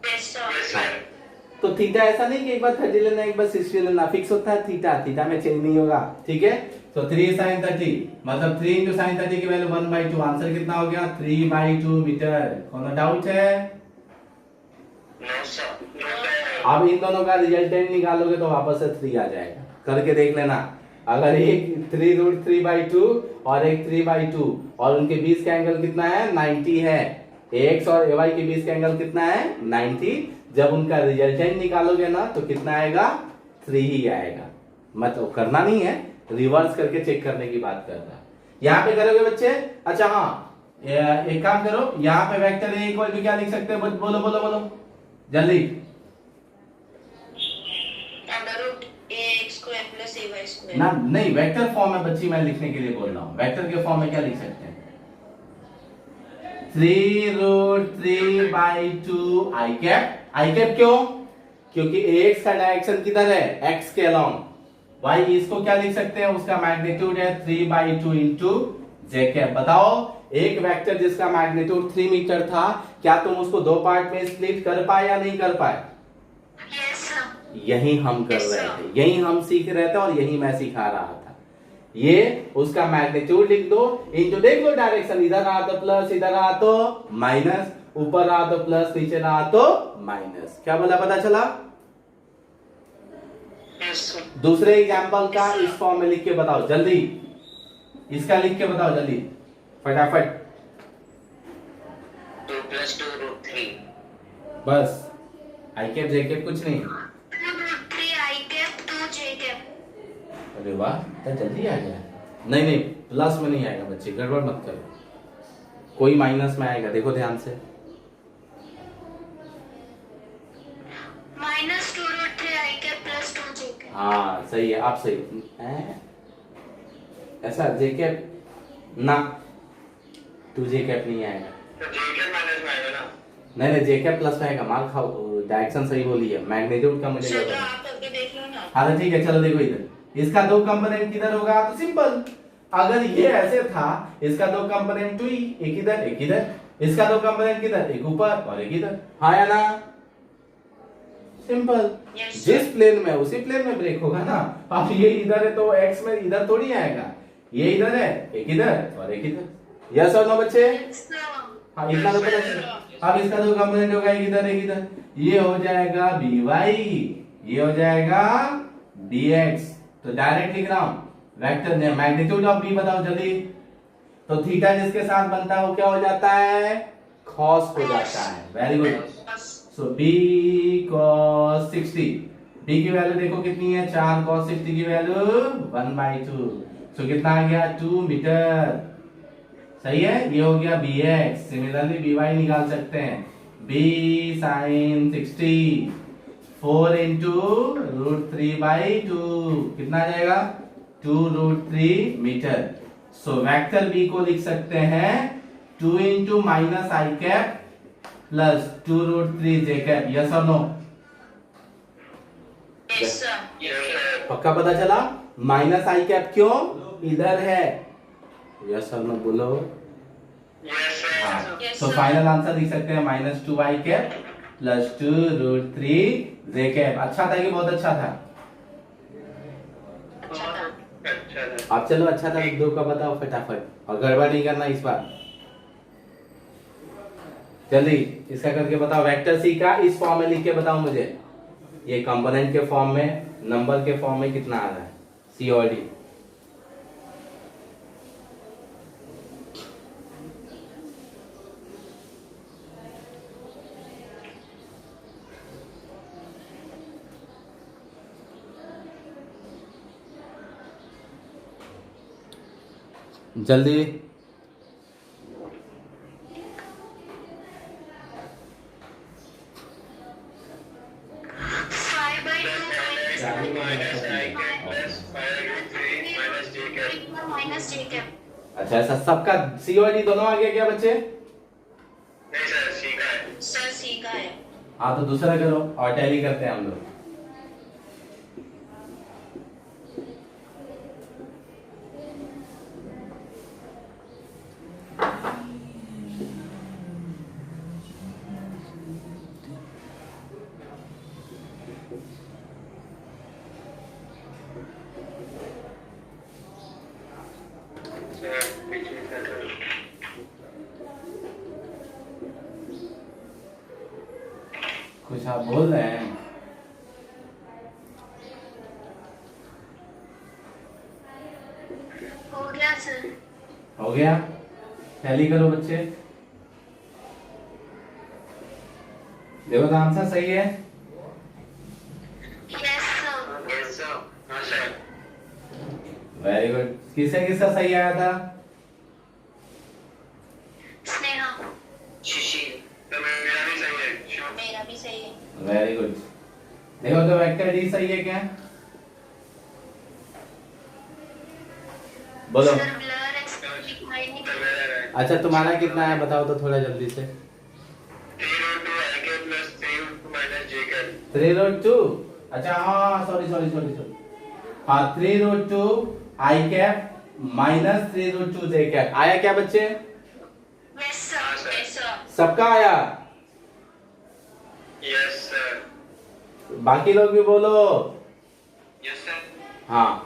Yes sir. तो थीटा ऐसा नहीं कि एक बार 30 लेना एक बार 60 लेना, फिक्स होता है थीटा, थीटा में चेंज नहीं होगा। ठीक है, तो 3 sin 30 मतलब 3 into sin 30 की वैल्यू 1/2। आंसर कितना हो गया, 3/2 मीटर। कौन डाउट है? No sir. अब इन दोनों का रिजल्टेंट निकालोगे तो वापस से 3 आ जाएगा, करके देख लेना। अगर एक 3√3/2 और एक 3/2 और उनके बीच का एंगल कितना है, 90 है। ax और ay के बीच का एंगल कितना है, 90। जब उनका रिजल्टेंट निकालोगे ना तो कितना आएगा, 3 ही आएगा। मतलब करना नहीं है, रिवर्स करके चेक करने की बात कर रहा है। यहाँ पे करोगे बच्चे, अच्छा हाँ, एक काम करो, यहाँ पे वेक्टर ए इक्वल टू क्या लिख सकते हैं, बोलो बोलो बोलो जल्दी। √ax² ना नहीं, वेक्टर फॉर्म में बच्ची मैं लिखने के लिए बोल रहा हूँ, वेक्टर के फॉर्म में क्या लिख सकते हैं, 3√3/2 i कैप। क्यों, क्योंकि ax का डायरेक्शन किधर है, x के अलोंग। भाई इसको क्या लिख सकते हैं, उसका मैग्नीट्यूड है 3/2 इंटू जे कैप। बताओ एक वेक्टर जिसका मैग्नीट्यूड 3 मीटर था, क्या तुम उसको दो पार्ट में स्प्लिट कर पाए या नहीं कर पाए? Yes sir. यही हम कर रहे थे, यही हम सीख रहे थे और यही मैं सिखा रहा था। ये उसका मैग्नीट्यूड लिख दो, इंटू देख लो डायरेक्शन, इधर रहा तो प्लस, इधर रहा तो माइनस, ऊपर रहा तो प्लस, नीचे रहा तो माइनस। क्या बोला, पता चला? Yes sir. दूसरे एग्जांपल का इस फॉर्म में लिख के बताओ जल्दी, इसका लिख के बताओ जल्दी फटाफट। 2 + 2 √3। बस आई कैप जे कैप कुछ नहीं। 2 √3 I कैप 2 J कैप। अरे वाह, तो जल्दी आ गया। नहीं नहीं, प्लस में नहीं आएगा बच्चे, गड़बड़ मत करो, कोई माइनस में आएगा, देखो ध्यान से। -2 √3 I कैप + 2 J कैप। हाँ सही है, आप सही हैं? ऐसा जे कैप ना, 2 जे कैप नहीं आएगा। तो जे कैप माइनस में आएगा ना? नहीं नहीं, जे कैप प्लस में आएगा, मार खाओ, डायरेक्शन सही बोली है, मैग्नीट्यूड का मुझे चलो आप करके देख लो ना। हाँ तो ठीक है, चलो देखो इधर, इसका दो कंपोनेंट किधर होगा, तो सिंपल, अगर ये ऐसे था, इसका दो कंपोनेंट 2 एक इधर एक इधर, इसका दो कंपोनेंट किधर, एक ऊपर और एक इधर, हाँ या ना? सिंपल, Yes, जिस प्लेन में उसी प्लेन में ब्रेक होगा ना। अब ये इधर है तो एक्स में इधर थोड़ी आएगा, ये इधर है, एक इधर और एक इधर। यस और नो बच्चे? हाँ इतना तो पता चला। अब इसका दो कंपोनेंट होगा, एक इधर एक इधर, ये हो जाएगा by, ये हो जाएगा dx। तो डायरेक्ट लिख रहा हूं, वेक्टर ने मैग्नीट्यूड ऑफ b बताओ जल्दी। तो थीटा जिसके साथ बनता है वो क्या हो जाता है, cos हो जाता है। Very good. So b cos 60, b की वैल्यू देखो कितनी है, 4 cos 60 की वैल्यू 1/2। सो कितना आ गया, 2 मीटर। सही है, ये हो गया bx। सिमिलरली by निकाल सकते हैं, b sin 60, 4 into √3/2 कितना आ जाएगा, 2 √3 मीटर। सो वेक्टर b को लिख सकते हैं 2 into -i cap plus 2 √3 j cap. Yes और नो? Yes sir. पक्का पता चला? -i कैप क्यों इधर है, यस और नो बोलो। यस हाँ, सर। Yes, तो sir. फाइनल आंसर लिख सकते हैं -2i cap plus 2 √3 j cap. अच्छा था कि बहुत अच्छा था? अच्छा था। अच्छा था। अब चलो अच्छा था दो का बताओ फटाफट, और गड़बड़ नहीं करना इस बार, जल्दी इसका करके बताओ। वेक्टर सी का इस फॉर्म में लिख के बताओ मुझे, ये कंपोनेंट के फॉर्म में, नंबर के फॉर्म में कितना आ रहा है, सी और डी। जल्दी। 5/2 minus I cap plus 5√3 minus j cap. Minus J cap. अच्छा ऐसा सबका सी और डी दोनों आ गया क्या बच्चे? नहीं सर, सी का है। सर C का है। हाँ तो दूसरा करो, और टैली करते हैं हम लोग। कुछ आप बोल रहे हैं? हो गया सर। हो गया, टैली करो बच्चे। देखो तो आंसर सही है। Yes sir. Yes sir. हाँ सर। Very good. किससे किसका सही आया था? स्नेहा। सुशील। तो मेरा भी सही है। श्योर। मेरा भी सही है। Very good. देखो तो वेक्टर डी सही है क्या? बोलो। सर ब्लर है, दिखाई नहीं तो दे मेरा है। अच्छा तुम्हारा कितना है बताओ तो थोड़ा जल्दी से। 3√2 I कैप प्लस 3√2 minus 3√2 अच्छा हाँ सॉरी सॉरी सॉरी सॉरी हाँ 3√2 आई कैप माइनस 3√2 जे कैप आया क्या बच्चे? Yes sir, yes sir. सबका आया? Yes sir. बाकी लोग भी बोलो। Yes sir. हाँ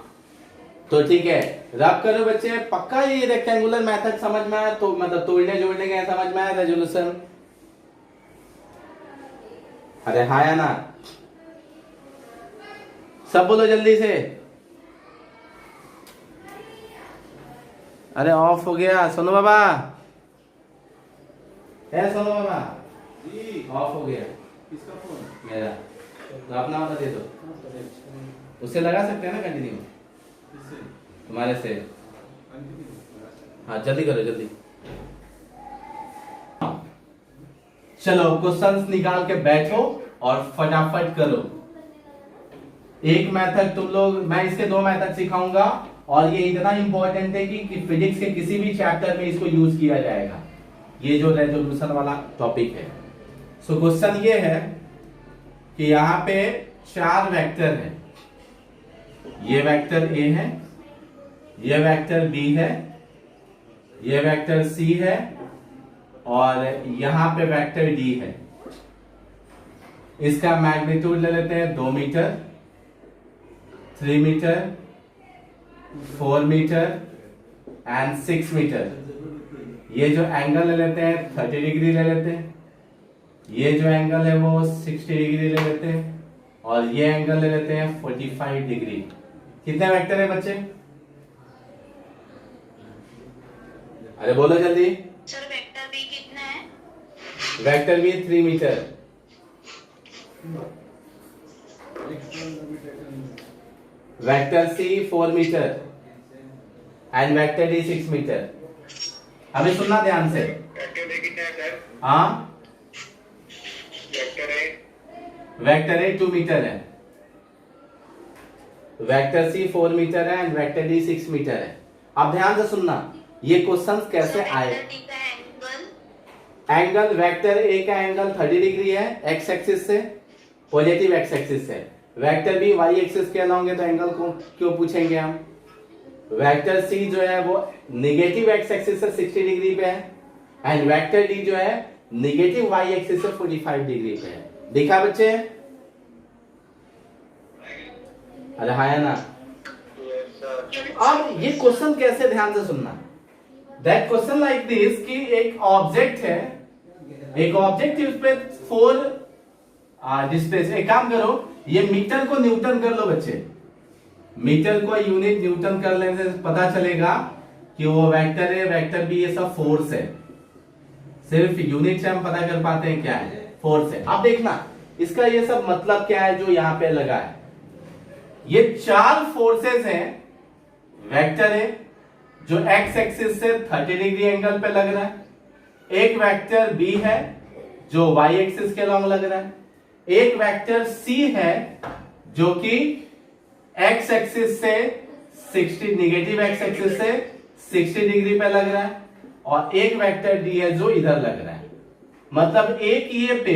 तो ठीक है, रब करो बच्चे। पक्का ये रेक्टेंगुलर मेथड समझ में आया? तो मतलब तोड़ने जोड़ने का समझ में आया? रेजोल्यूशन अरे हाँ या ना? सब बोलो जल्दी से। अरे ऑफ हो गया सोनू बाबा। है सोनू बाबा जी? ऑफ हो गया। किसका फोन? मेरा। तो अपना वाला दे दो। उससे लगा सकते हैं ना कंटिन्यू? तुम्हारे से? हाँ जल्दी करो जल्दी। चलो क्वेश्चंस निकाल के बैठो और फटाफट करो। एक मेथड तुम लोग, मैं इसके 2 मेथड सिखाऊंगा और ये इतना इंपॉर्टेंट है कि फिजिक्स के किसी भी चैप्टर में इसको यूज किया जाएगा, ये जो रेजोल्यूशन वाला टॉपिक है। सो क्वेश्चन ये है कि यहाँ पे 4 वेक्टर है। ये वेक्टर ए है, ये वेक्टर बी है, ये वेक्टर सी है और यहां पे वेक्टर डी है। इसका मैग्नीट्यूड ले लेते हैं 2 meter, 3 meter, 4 meter and 6 meter. ये जो एंगल ले लेते हैं 30 डिग्री ले लेते हैं, ये जो एंगल है वो 60 डिग्री ले लेते हैं और ये एंगल ले लेते हैं 45 डिग्री। कितने वेक्टर है बच्चे? अरे बोलो जल्दी। सर वेक्टर बी कितना है? Vector B 3 meter, vector C 4 meter and vector D 6 meter. अभी सुनना ध्यान से। वेक्टर ए कितना है सर? हाँ वेक्टर ए 2 मीटर है, वेक्टर सी 4 मीटर है एंड वेक्टर डी 6 मीटर है। अब ध्यान से सुनना, ये क्वेश्चंस कैसे आए। एंगल वेक्टर ए का एंगल 30 डिग्री है एक्स एक्सिस से, पॉजिटिव एक्स एक्सिस से। वेक्टर बी वाई एक्सिस के अलाउंगे तो एंगल को क्यों पूछेंगे हम। वेक्टर सी जो है वो नेगेटिव एक्स एक्सिस से 60 डिग्री पे है एंड वेक्टर डी जो है नेगेटिव वाई एक्सिस से 45 डिग्री पे है। देखा बच्चे? अरे हाँ ना? अब ये क्वेश्चन कैसे, ध्यान से सुनना। दैट क्वेश्चन लाइक दिस कि एक ऑब्जेक्ट है, एक ऑब्जेक्ट है, उस पे 4 डिस्टेंस। एक काम करो, ये मीटर को न्यूटन कर लो बच्चे। मीटर को यूनिट न्यूटन कर लेने से पता चलेगा कि वो वेक्टर है, वेक्टर भी, ये सब फोर्स है। सिर्फ यूनिट से हम पता कर पाते हैं क्या है, फोर्स है। अब देखना इसका ये सब मतलब क्या है जो यहां पे लगा है। ये 4 फोर्सेस हैं। वेक्टर है जो एक्स एक्सिस से 30 डिग्री एंगल पे लग रहा है, एक वेक्टर बी है जो वाई एक्सिस के लॉन्ग लग रहा है, एक वेक्टर सी है जो कि एक्स एक्सिस से 60 नेगेटिव एक्स एक्सिस से 60 डिग्री पे लग रहा है और एक वेक्टर डी है जो इधर लग रहा है। मतलब एक ये पे,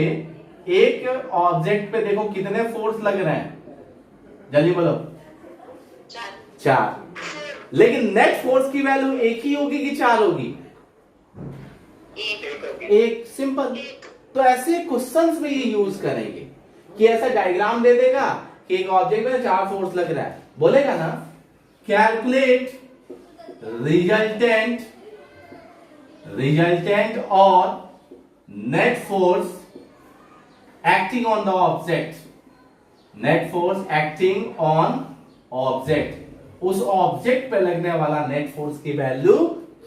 एक ऑब्जेक्ट पे देखो कितने फोर्स लग रहे हैं, जल्दी बोलो। 4। लेकिन नेट फोर्स की वैल्यू एक ही होगी कि 4 होगी? एक। सिंपल। तो ऐसे क्वेश्चंस में ये यूज करेंगे कि ऐसा डायग्राम दे देगा कि एक ऑब्जेक्ट में 4 फोर्स लग रहा है, बोलेगा ना कैलकुलेट रिजल्टेंट और net force acting on the object. Net force acting on object, उस ऑब्जेक्ट पे लगने वाला नेट फोर्स की वैल्यू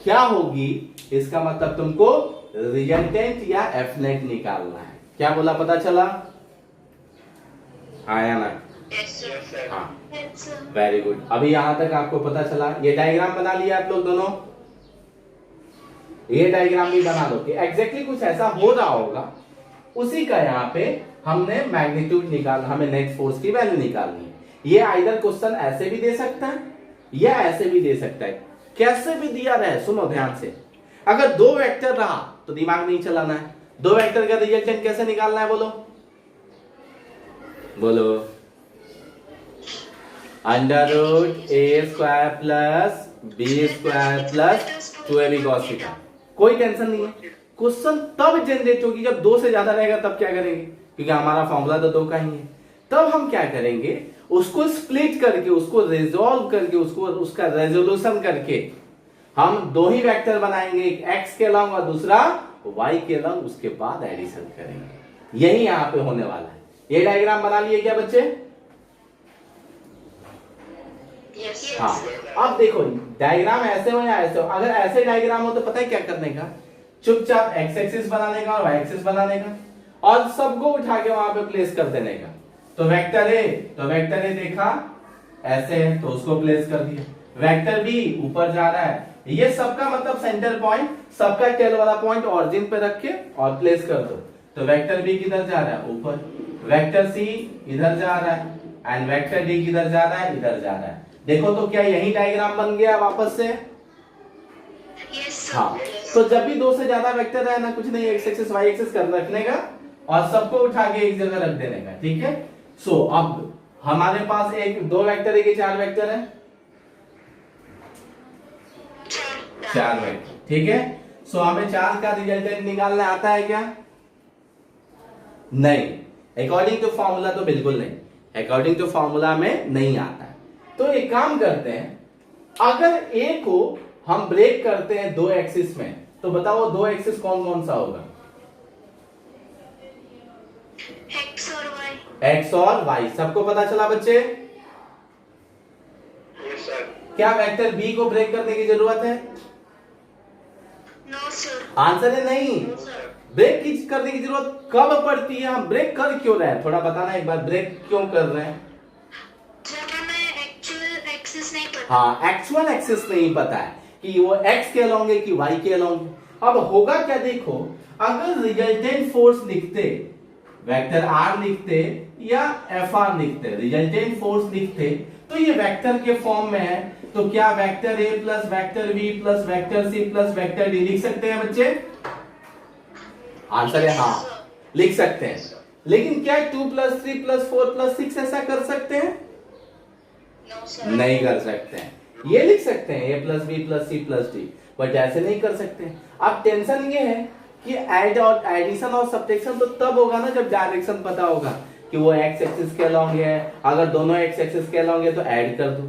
क्या होगी, इसका मतलब तुमको रिजल्टेंट या एफ नेट निकालना है। क्या बोला, पता चला? हाँ या ना? हाँ वेरी गुड। अभी यहां तक आपको पता चला। ये डायग्राम बना लिया आप लोग दोनों? ये डायग्राम भी बना दो कि एग्जैक्टली कुछ ऐसा हो रहा होगा, उसी का यहाँ पे हमने मैग्नीट्यूड निकालना, हमें नेट फोर्स की वैल्यू निकालनी है। ये आइदर क्वेश्चन ऐसे भी दे सकता है या ऐसे भी दे सकता है। कैसे भी दिया रहे, सुनो ध्यान से। अगर 2 वेक्टर रहा तो दिमाग नहीं चलाना है। 2 वेक्टर का रिजल्टेंट कैसे निकालना है बोलो? बोलो, under root A square plus B square plus 2ab cos theta. कोई टेंशन नहीं है, क्वेश्चन तब जनरेट होगी जब 2 से ज्यादा रहेगा, तब क्या करेंगे, क्योंकि हमारा फॉर्मूला तो 2 का ही है। तब हम क्या करेंगे, उसको स्प्लिट करके, उसको रिजॉल्व करके, उसको उसका रेजोल्यूशन करके हम 2 ही वेक्टर बनाएंगे, एक x के लॉन्ग और दूसरा y के लॉन्ग, उसके बाद एडिशन करेंगे। यही यहां पे होने वाला है। ये डायग्राम बना लिए क्या बच्चे? हाँ, अब देखो डायग्राम ऐसे हो या ऐसे हो, अगर ऐसे डायग्राम हो तो पता है क्या करने का, चुपचाप x एक्सिस बनाने का और y एक्सिस बनाने का और सबको उठा के वहां पे प्लेस कर देने का। तो वेक्टर ए देखा ऐसे है तो उसको प्लेस कर दिया, वेक्टर बी ऊपर जा रहा है, ये सबका मतलब सेंटर पॉइंट, सबका टेल वाला पॉइंट ऑरिजिन पे रख के और प्लेस कर दो। तो वेक्टर बी किधर जा रहा है, ऊपर, वेक्टर सी इधर जा रहा है एंड वेक्टर डी किधर जा रहा है, इधर जा रहा है। देखो तो क्या यही डायग्राम बन गया वापस से? हाँ, तो जब भी 2 से ज्यादा वेक्टर है ना, कुछ नहीं, x एक्सिस y एक्सिस कर रखने का और सबको उठा के एक जगह रख देने का, ठीक है। सो अब हमारे पास 2 वेक्टर है कि 4 वेक्टर है? 4 वेक्टर, ठीक है। सो हमें 4 का रिजल्टेंट निकालना आता है क्या? नहीं, अकॉर्डिंग टू फॉर्मूला तो बिल्कुल नहीं, अकॉर्डिंग टू फॉर्मूला में नहीं आता है। तो एक काम करते हैं, अगर ए को हम ब्रेक करते हैं 2 एक्सिस में, तो बताओ 2 एक्सिस कौन कौन सा होगा? एक्स और वाई, सबको पता चला बच्चे? क्या वेक्टर बी को ब्रेक करने की जरूरत है? No sir. आंसर है नहीं। ब्रेक करने की जरूरत कब पड़ती है, हम ब्रेक कर क्यों रहे हैं, थोड़ा बताना एक बार, ब्रेक क्यों कर रहे हैं? जब हमें एक्चुअल एक्सिस नहीं पता। हाँ, एक्चुअल एक्सिस नहीं पता है कि वो x के अलोंग है कि y के अलोंग है। अब होगा क्या, देखो, अगर रिजल्टेंट फोर्स लिखते, वेक्टर r लिखते या fr लिखते, रिजल्टेंट फोर्स लिखते, तो ये वेक्टर के फॉर्म में है, तो क्या vector a plus vector b plus vector c plus vector d लिख सकते हैं बच्चे? आंसर है हाँ, लिख सकते हैं। लेकिन क्या 2 प्लस 3 प्लस 4 प्लस 6 ऐसा कर सकते हैं? नहीं कर सकते हैं। ये लिख सकते हैं a plus B plus C plus D, but ऐसे नहीं कर सकते। अब टेंशन ये है कि ऐड और एडिशन और सब्ट्रैक्शन तो तब होगा ना जब डायरेक्शन पता होगा कि वो x एक्सिस के अलोंग है। अगर दोनों x एक्सिस के अलोंग है तो ऐड कर दो,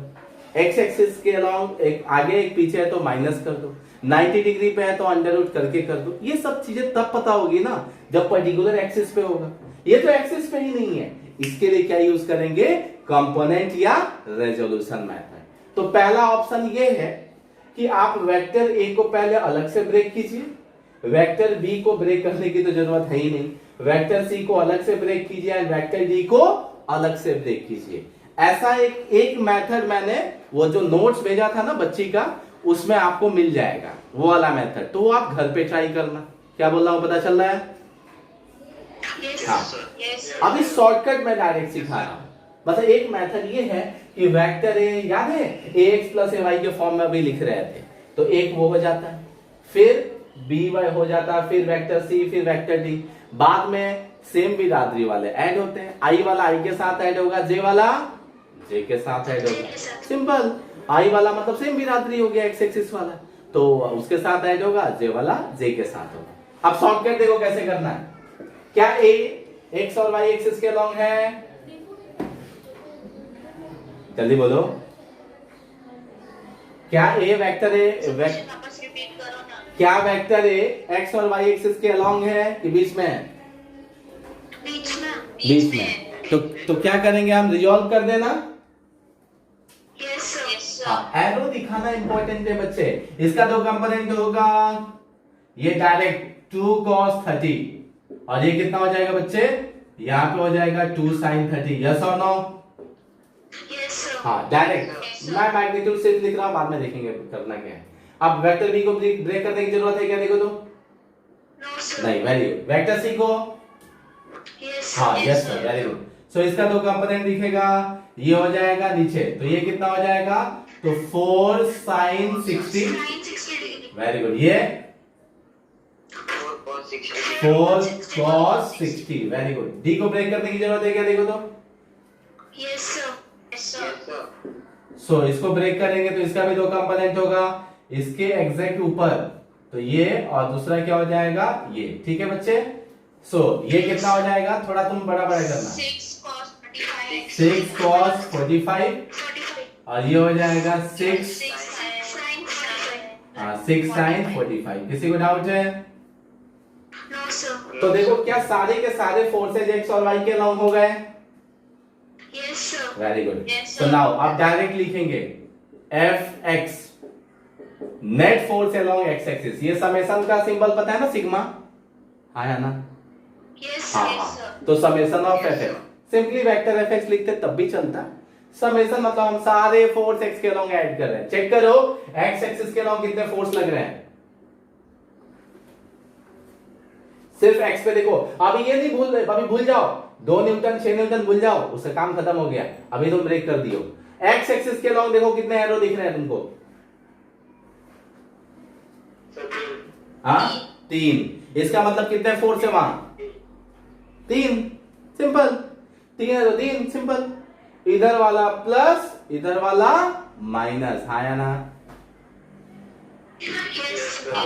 x एक्सिस के अलोंग एक आगे एक पीछे है तो माइनस कर दो, 90 डिग्री पे है तो अंडर रूट करके कर दो। ये सब चीजें तब पता होगी ना जब पर्टिकुलर एक्सिस पे होगा। ये तो एक्सिस पे ही नहीं है, इसके लिए क्या यूज करेंगे, कंपोनेंट या रेजोल्यूशन मेथड। तो पहला ऑप्शन ये है कि आप वेक्टर ए को पहले अलग से ब्रेक कीजिए, वेक्टर बी को ब्रेक करने की तो जरूरत है ही नहीं, वेक्टर सी को अलग से ब्रेक कीजिए एंड वेक्टर डी को अलग से ब्रेक कीजिए। ऐसा एक मेथड मैंने वो जो नोट्स भेजा था ना बच्ची का, उसमें आपको मिल जाएगा वो वाला मेथड, तो वो आप घर पे ट्राई करना। क्या बोल रहा हूं, पता चल रहा है? हाँ, अभी शॉर्टकट में डायरेक्ट सिखा रहा हूं। मतलब एक मेथड ये है कि वेक्टर ए, याद है ax प्लस ay के फॉर्म में अभी लिख रहे थे, तो एक वो हो जाता है, फिर by हो जाता है, फिर वेक्टर c, फिर वेक्टर d, बाद में सेम बिरादरी वाले ऐड होते हैं, i वाला i के साथ ऐड होगा, j वाला j के साथ ऐड होगा। सिंपल, i वाला मतलब सेम बिरादरी हो गया x एक्सिस वाला, तो उसके साथ ऐड होगा, j वाला j के साथ होगा। अब शॉर्टकट देखो कैसे करना है। क्या a x और y एक्सिस के अलोंग है? जल्दी बोलो, क्या a वेक्टर क्या वेक्टर a x और y एक्सिस के अलोंग है कि बीच में है? बीच में। तो क्या करेंगे हम, रिजॉल्व कर देना। हाँ, एरो दिखाना इंपॉर्टेंट है बच्चे। इसका दो कंपोनेंट होगा, ये डायरेक्ट 2 cos 30 और ये कितना हो जाएगा बच्चे, यहाँ पे हो जाएगा 2 sin 30। यस और नो? हाँ, डायरेक्ट। मैं मैग्नीट्यूड से लिख रहा हूं, बाद में देखेंगे करना क्या है। अब वेक्टर बी को ब्रेक करने की जरूरत है क्या, देखो तो नहीं, वेरी गुड। वेक्टर सी को, हाँ यस सर, वेरी गुड। सो इसका दो कंपोनेंट दिखेगा, ये हो जाएगा नीचे, तो ये कितना हो जाएगा, तो 4 sin 60, वेरी गुड। ये 4 cos 60, वेरी गुड। डी को ब्रेक करने की जरूरत है क्या, देखो तो Yes, sir. Yes, sir. Yes, sir. सो इसको ब्रेक करेंगे तो इसका भी दो कंपोनेंट होगा, इसके एग्जैक्ट ऊपर, तो ये और दूसरा क्या हो जाएगा ये। ठीक है बच्चे, सो ये कितना हो जाएगा, थोड़ा तुम बड़ा करना, 6 cos 45. 6 cos 45 और ये हो जाएगा 6 sin 45. हाँ 6 sin 45। किसी को डाउट है? No, sir. तो देखो क्या सारे के सारे फोर्सेज एक्स और वाई के अलाउंग हो गए? Yes, sir. Very good. Yes, तो sir. नाउ आप डायरेक्ट लिखेंगे F x net force along x axis. ये समेशन का सिंबल पता है ना, सिग्मा, हाँ है ना? Yes, हाँ yes, हाँ, sir. तो summation of Yes, F sir. X simply vector F x लिखते तब भी चलता। समेशन मतलब हम सारे फोर्स एक्स के अलोंग ऐड कर रहे हैं। चेक करो एक्स एक्सिस के अलोंग कितने फोर्स लग रहे हैं, सिर्फ एक्स पे देखो। अभी ये नहीं भूल, अभी भूल जाओ 2 न्यूटन 6 न्यूटन भूल जाओ, उससे काम खत्म हो गया। अभी तुम ब्रेक कर दियो। एक्स एक्सिस के अलोंग देखो कितने एरो दिख रहे हैं तुमको, हाँ 3। इसका मतलब कितने फोर्स है वहां, 3। सिंपल, 3 है तो 3 सिंपल। इधर वाला प्लस इधर वाला माइनस, हाँ या ना? Yes, yes,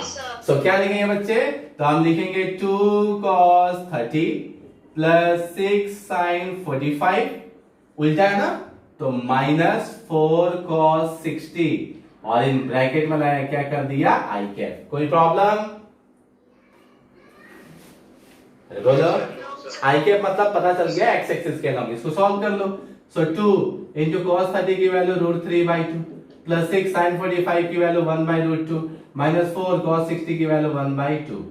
sir. सो क्या लिखेंगे बच्चे, तो हम लिखेंगे 2 cos 30 प्लस 6 sin 45, उल्टा है ना, तो माइनस 4 cos 60 और इन ब्रैकेट में लाया क्या कर दिया आई कैप। कोई प्रॉब्लम? बोलो। आई कैप मतलब पता चल गया एक्स एक्सिस के अलोंग। इसको सॉल्व कर लो। सो 2 इंटू cos 30 की वैल्यू √3/2 प्लस 6 sin 45 की वैल्यू 1/√2 माइनस 4 cos 60 की वैल्यू 1/2।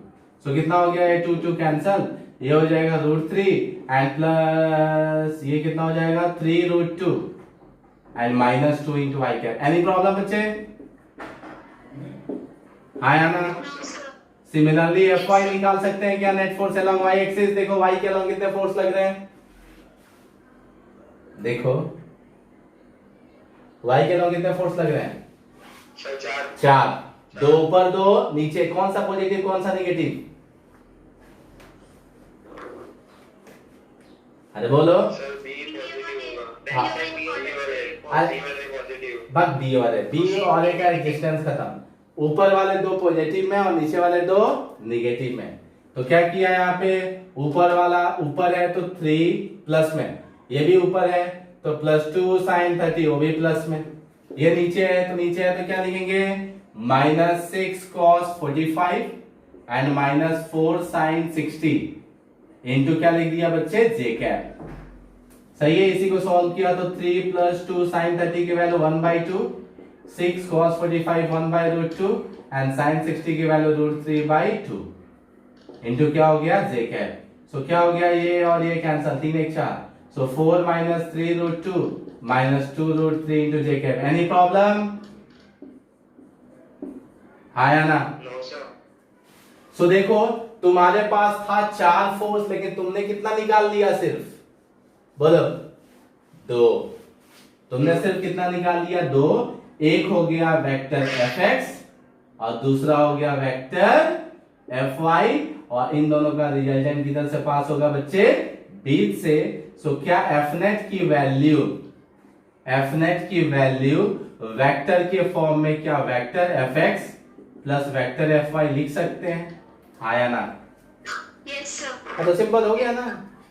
सो कितना हो गया, ये 2 2 कैंसल, ये हो जाएगा √3 एंड प्लस ये कितना हो जाएगा 3√2 and minus 2 into I cap. Any problem बच्चे? हाँ या ना? No, sir. Similarly F Y निकाल सकते हैं क्या, net force along Y axis. देखो वाई के अलोंग कितने फोर्स लग रहे हैं, देखो वाई के अलोंग कितने फोर्स लग रहे हैं, 4। 2 ऊपर 2 नीचे, कौन सा पॉजिटिव कौन सा नेगेटिव? अरे बोलो। हाँ। बस बी और ए, बी और ए का रेजिस्टेंस खत्म। ऊपर वाले 2 पॉजिटिव में और नीचे वाले 2 नेगेटिव में। तो क्या किया यहाँ पे, ऊपर वाला ऊपर है तो 3 प्लस में, ये भी ऊपर है तो +2 sin 30 वो भी प्लस में, ये नीचे है तो क्या लिखेंगे -6 cos 45 एंड -4 sin 60 इंटू क्या लिख दिया बच्चे जे कैप। सही है, इसी को सॉल्व किया तो 3 + 2 sin 30 की वैल्यू 1/2, 6 cos 45 1/√2 एंड sin 60 की वैल्यू √3/2 इंटू क्या हो गया जे कैप। सो क्या हो गया, ये और ये कैंसल, 3 1 4, सो 4 - 3√2 -2√3 into J cap. Any problem? हाँ या ना? सो देखो तुम्हारे पास था 4 फोर्स, लेकिन तुमने कितना निकाल लिया, सिर्फ बोलो 2। तुमने सिर्फ कितना निकाल लिया, 2। एक हो गया वेक्टर एफ एक्स और दूसरा हो गया वेक्टर एफ वाई, और इन दोनों का रिजल्टेंट किधर से पास होगा बच्चे, बीच से। सो क्या एफ नेट की वैल्यू वेक्टर के फॉर्म में क्या vector F X plus vector F Y लिख सकते हैं, हाँ या ना? Yes, sir. तो सिंपल हो गया ना,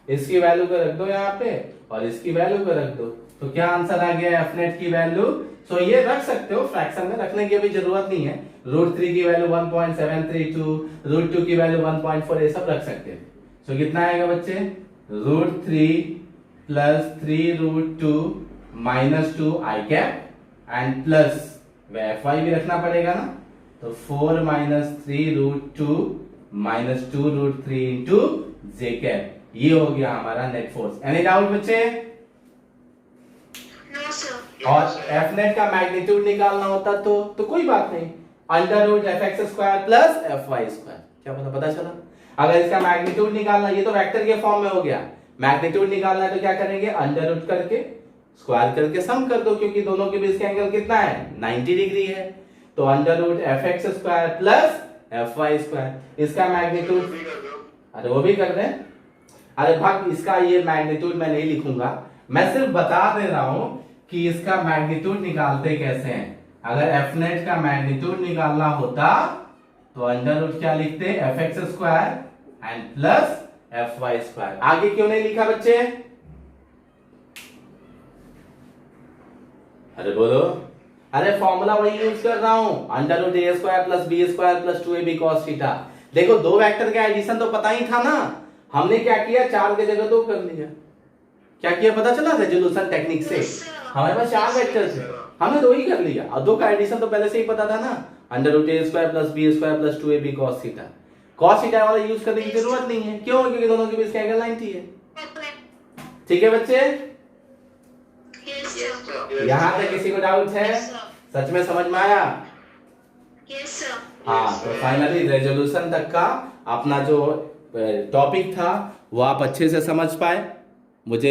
इसकी वैल्यू को रख दो यहाँ पे और इसकी वैल्यू को रख दो, तो क्या आंसर आ गया एफ नेट की वैल्यू। सो ये रख सकते हो, फ्रैक्शन में रखने की अभी जरूरत नहीं है। √3 की वैल्यू 1.732, √2 की वैल्यू 1.4, ये सब रख सकते हैं। सो कितना आएगा बच्चे, √3 + 3√2 -2 I cap and plus F Y भी रखना पड़ेगा ना, तो 4 - 3√2 -2√3 इंटू जे कैप। ये हो गया हमारा नेट फोर्स। एनी डाउट बच्चे? No, sir. और एफ नेट का मैग्नीट्यूड निकालना होता तो कोई बात नहीं, √fx² प्लस fy²। क्या पता चला? अगर इसका मैग्नीट्यूड निकालना, ये तो वेक्टर के फॉर्म में हो गया, मैग्नीट्यूड निकालना है तो क्या करेंगे, √ करके स्क्वायर करके सम कर दो, क्योंकि दोनों के बीच का एंगल कितना है, 90 डिग्री है। तो √fx² प्लस fy², इसका मैग्नीट्यूड, अरे वो भी कर दें। अरे भाग, इसका ये मैग्नीट्यूड मैं नहीं लिखूंगा, मैं सिर्फ बता दे रहा हूं कि इसका मैग्नीट्यूड निकालते कैसे हैं। अगर एफ नेट का मैग्नीट्यूड निकालना होता तो अंडर रूट क्या लिखते, F X square and plus F Y square. आगे क्यों नहीं लिखा बच्चे? अरे बोलो। अरे फॉर्मूला वही यूज कर रहा हूं, under root A square plus B square plus 2ab cos theta. देखो दो वेक्टर का एडिशन तो पता ही था ना, हमने क्या किया, 4 की जगह 2 कर लिया। क्या किया पता चला रेजोल्यूशन टेक्निक से? हमारे पास 4 वेक्टर थे, हमने 2 ही कर लिया, और 2 का एडिशन तो पहले से ही पता था ना, under root A square plus B square plus 2ab cos theta. cos theta वाला यूज करने की जरूरत नहीं है, क्यों? क्योंकि दोनों के बीच का एंगल 90 है। ठीक है बच्चे, यहाँ तक किसी को डाउट है? सच में समझ में आया? हाँ, तो फाइनली रेजोल्यूशन तक का अपना जो टॉपिक था वो आप अच्छे से समझ पाए। मुझे